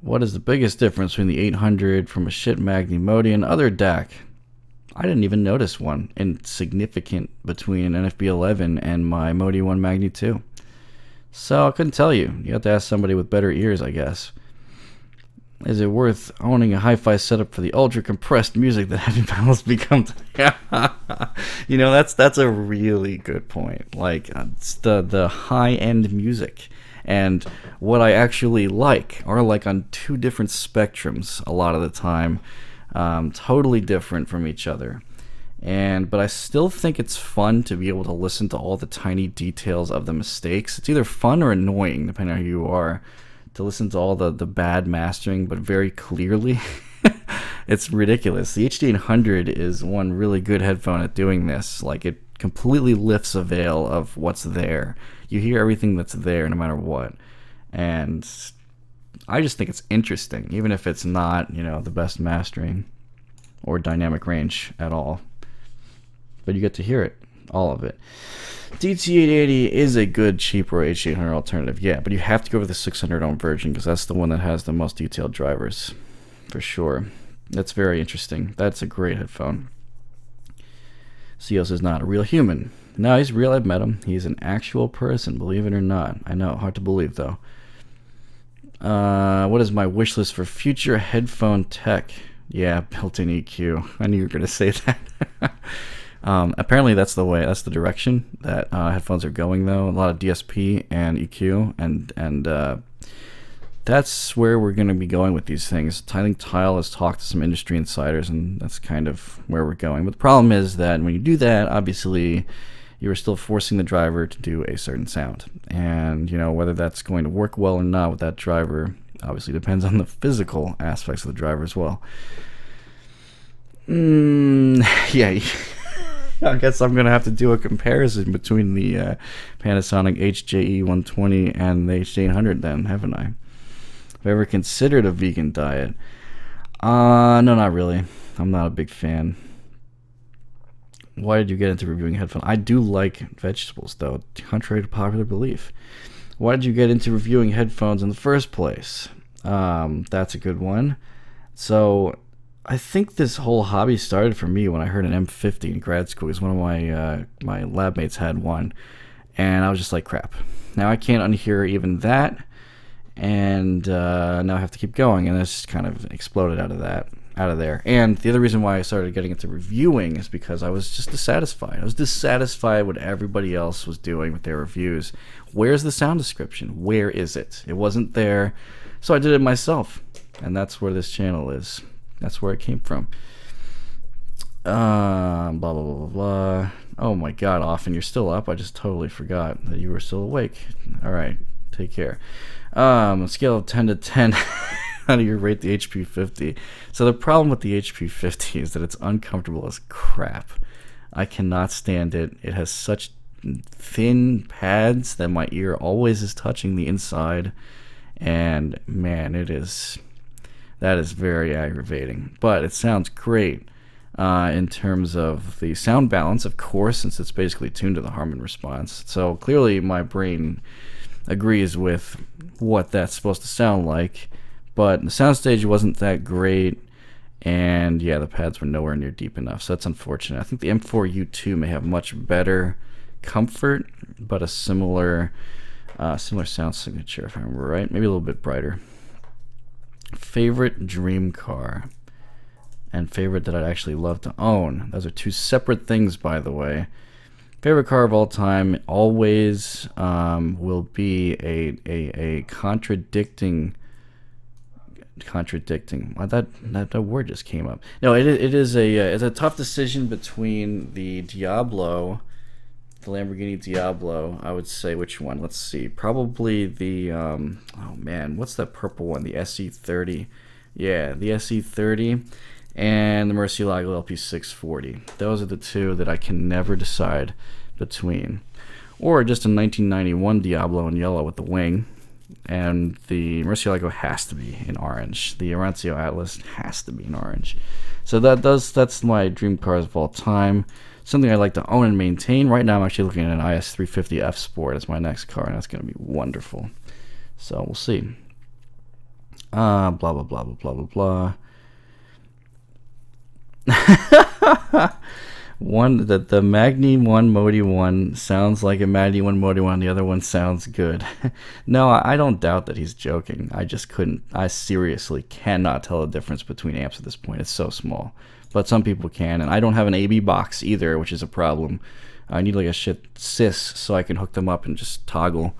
What is the biggest difference between the 800 from a shit Magni Modi and other DAC? I didn't even notice one insignificant between an NFB11 and my Modi 1 Magni 2. So I couldn't tell you. You have to ask somebody with better ears, I guess. Is it worth owning a hi-fi setup for the ultra-compressed music that heavy metals become? You know, that's a really good point. Like, it's the high-end music and what I actually like are like on two different spectrums a lot of the time. Totally different from each other. But I still think it's fun to be able to listen to all the tiny details of the mistakes. It's either fun or annoying, depending on who you are, to listen to all the bad mastering, but very clearly. It's ridiculous. The HD800 is one really good headphone at doing this. Like, it completely lifts a veil of what's there. You hear everything that's there no matter what. And I just think it's interesting, even if it's not, the best mastering or dynamic range at all. But you get to hear it, all of it. DT880 is a good, cheaper H800 alternative, yeah, but you have to go with the 600 ohm version because that's the one that has the most detailed drivers, for sure. That's very interesting. That's a great headphone. Cios is not a real human. No, he's real. I've met him. He's an actual person, believe it or not. I know, hard to believe, though. What is my wish list for future headphone tech? Yeah, built-in EQ. I knew you were going to say that. Apparently that's the way, that's the direction that headphones are going, though. A lot of DSP and EQ, and that's where we're going to be going with these things. I think Tile has talked to some industry insiders, and that's kind of where we're going. But the problem is that when you do that, obviously you are still forcing the driver to do a certain sound. And, whether that's going to work well or not with that driver obviously depends on the physical aspects of the driver as well. Yeah, I guess I'm going to have to do a comparison between the Panasonic HJE120 and the HJ800 then, haven't I? Have I ever considered a vegan diet? No, not really. I'm not a big fan. Why did you get into reviewing headphones? I do like vegetables, though, contrary to popular belief. Why did you get into reviewing headphones in the first place? That's a good one. So I think this whole hobby started for me when I heard an M50 in grad school, because one of my lab mates had one, and I was just like, crap. Now I can't unhear even that, and now I have to keep going, and it's just kind of exploded out of there. And the other reason why I started getting into reviewing is because I was just dissatisfied. I was dissatisfied with what everybody else was doing with their reviews. Where's the sound description? Where is it? It wasn't there, so I did it myself, and that's where this channel is. That's where it came from. Blah, blah, blah, blah, blah. Oh my god, Often, you're still up? I just totally forgot that you were still awake. Alright, take care. On a scale of 10 to 10, how do you rate the HP50? So the problem with the HP50 is that it's uncomfortable as crap. I cannot stand it. It has such thin pads that my ear always is touching the inside. And man, that is very aggravating. But it sounds great in terms of the sound balance, of course, since it's basically tuned to the Harman response. So clearly my brain agrees with what that's supposed to sound like. But the soundstage wasn't that great. And yeah, the pads were nowhere near deep enough. So that's unfortunate. I think the M4U2 may have much better comfort, but a similar sound signature, if I remember right. Maybe a little bit brighter. Favorite dream car and favorite that I'd actually love to own. Those are two separate things, by the way. Favorite car of all time always will be a contradicting. That word just came up. No, it's a tough decision between the Diablo, the Lamborghini Diablo. I would say which one? Let's see. Probably the oh man, what's that purple one? The SE30. Yeah, the SE30 and the Murcielago LP640. Those are the two that I can never decide between. Or just a 1991 Diablo in yellow with the wing. And the Murcielago has to be in orange. The Orancio Atlas has to be in orange. So that's my dream cars of all time. Something I'd like to own and maintain. Right now I'm actually looking at an IS350 F Sport as my next car, and that's going to be wonderful. So we'll see. Blah, blah, blah, blah, blah, blah, blah. The Magni 1 Modi 1 sounds like a Magni 1 Modi 1. The other one sounds good. No, I don't doubt that he's joking. I seriously cannot tell the difference between amps at this point. It's so small. But some people can, and I don't have an AB box either, which is a problem. I need like a shit sys so I can hook them up and just toggle.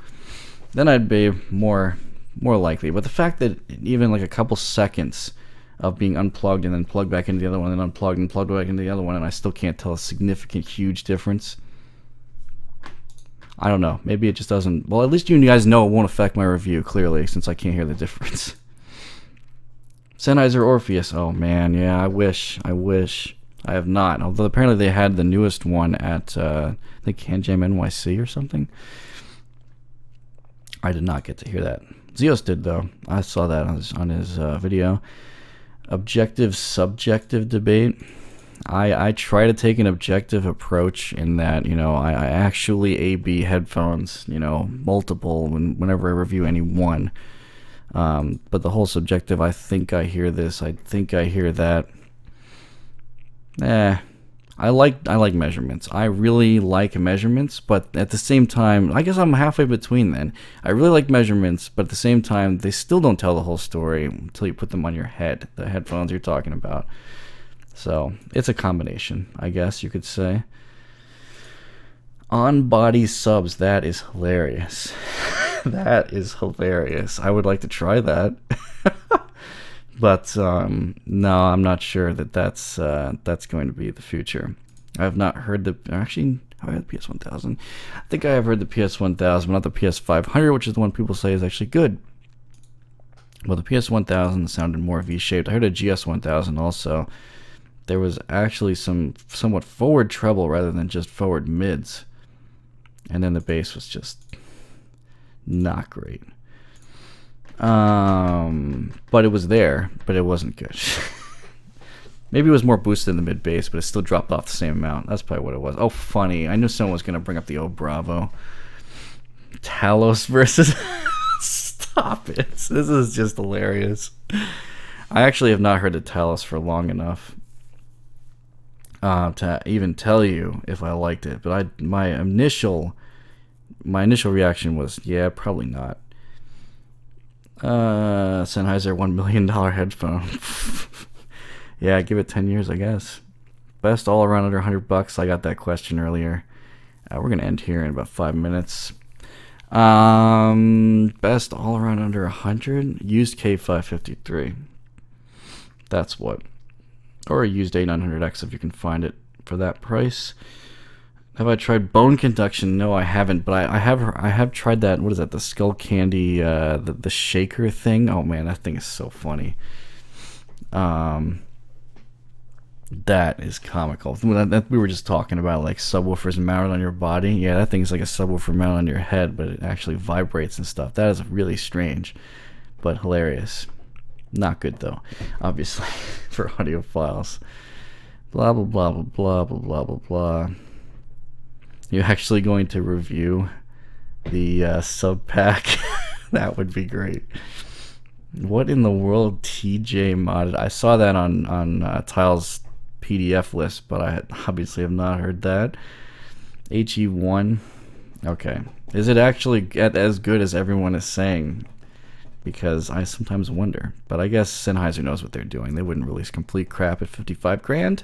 Then I'd be more likely. But the fact that even like a couple seconds of being unplugged and then plugged back into the other one and unplugged and plugged back into the other one, and I still can't tell a significant, huge difference. I don't know. Maybe it just doesn't. Well, at least you guys know it won't affect my review, clearly, since I can't hear the difference. Sennheiser Orpheus. Oh, man. Yeah, I wish. I I have not. Although apparently they had the newest one at I think CanJam NYC or something. I did not get to hear that. Zeos did though. I saw that on his video. Objective subjective debate. I try to take an objective approach in that, you know, I actually A/B headphones, you know, multiple whenever I review any one. But the whole subjective, I think I hear this, I think I hear that. I like measurements. I really like measurements, but at the same time, I guess I'm halfway between then. I really like measurements, but at the same time, they still don't tell the whole story until you put them on your head, the headphones you're talking about. So it's a combination, I guess you could say. On-body subs, that is hilarious. That is hilarious. I would like to try that. But no, I'm not sure that's going to be the future. I have not heard the... Actually, have I heard the PS1000? I think I have heard the PS1000, but not the PS500, which is the one people say is actually good. Well, the PS1000 sounded more V-shaped. I heard a GS1000 also. There was actually some somewhat forward treble rather than just forward mids. And then the bass was just not great. But it was there, but it wasn't good. Maybe it was more boosted in the mid bass, but it still dropped off the same amount. That's probably what it was. Oh, funny. I knew someone was going to bring up the Oh Bravo. Talos versus... Stop it. This is just hilarious. I actually have not heard the Talos for long enough to even tell you if I liked it. But my initial reaction was, yeah, probably not. Sennheiser $1 million headphone. Yeah, give it 10 years, I guess. Best all around under $100. I got that question earlier. We're gonna end here in about 5 minutes. Best all around under 100. Used K553. That's what. Or a used A900X if you can find it for that price. Have I tried bone conduction? No, I haven't. But I have tried that. What is that? The Skull Candy, the shaker thing. Oh man, that thing is so funny. That is comical. We were just talking about like subwoofers mounted on your body. Yeah, that thing's like a subwoofer mounted on your head, but it actually vibrates and stuff. That is really strange, but hilarious. Not good though, obviously, for audiophiles. Blah blah blah blah blah blah blah blah blah. You're actually going to review the sub pack? That would be great. What in the world, TJ modded? I saw that on Tile's PDF list, but I obviously have not heard that. HE1. Okay. Is it actually as good as everyone is saying? Because I sometimes wonder. But I guess Sennheiser knows what they're doing. They wouldn't release complete crap at 55 grand.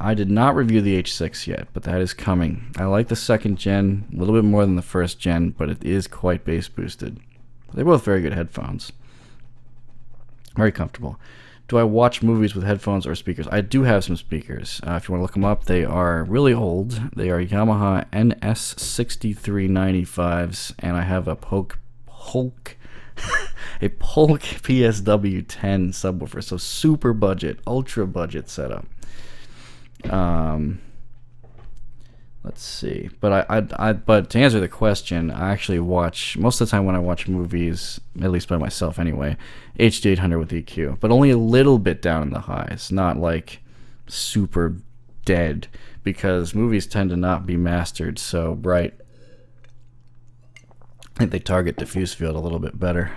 I did not review the H6 yet, but that is coming. I like the second gen a little bit more than the first gen, but it is quite bass boosted. They're both very good headphones. Very comfortable. Do I watch movies with headphones or speakers? I do have some speakers. If you want to look them up, they are really old. They are Yamaha NS6395s, and I have a Polk PSW10 subwoofer. So super budget, ultra budget setup. Let's see. But to answer the question, I actually watch, most of the time when I watch movies, at least by myself anyway, HD 800 with EQ, but only a little bit down in the highs, not like super dead, because movies tend to not be mastered so bright. I think they target diffuse field a little bit better.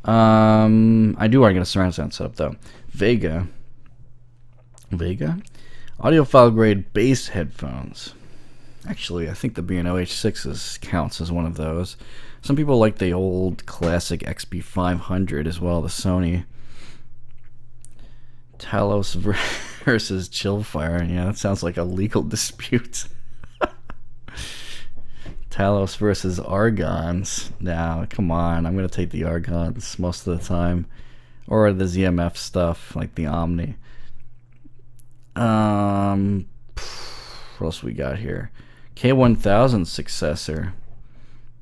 I do want to get a surround sound setup though. Vega, audiophile grade bass headphones. Actually, I think the B&O H6s counts as one of those. Some people like the old classic XB500 as well, the Sony. Talos versus Chillfire. Yeah, that sounds like a legal dispute. Talos versus Argons. Now, come on. I'm going to take the Argons most of the time. Or the ZMF stuff, like the Omni. What else we got here? K1000 successor.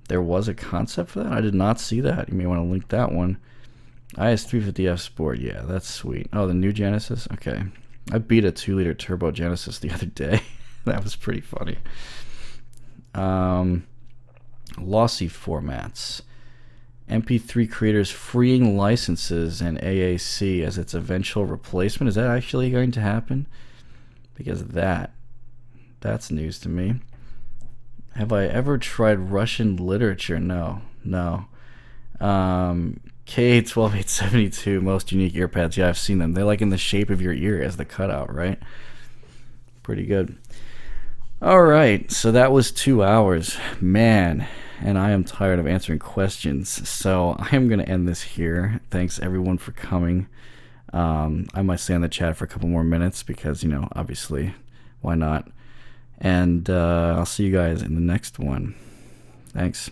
There was a concept for that? I did not see that. You may want to link that one. IS350F Sport. Yeah, that's sweet. Oh, the new Genesis? Okay. I beat a 2-liter turbo Genesis the other day. That was pretty funny. Lossy formats. MP3 creators freeing licenses and AAC as its eventual replacement. Is that actually going to happen? Because that's news to me. Have I ever tried Russian literature? No. K12872, most unique ear pads. Yeah, I've seen them. They're like in the shape of your ear as the cutout, right? Pretty good. All right, so that was 2 hours. Man, and I am tired of answering questions. So I am going to end this here. Thanks, everyone, for coming. I might stay on the chat for a couple more minutes because, obviously, why not? And I'll see you guys in the next one. Thanks.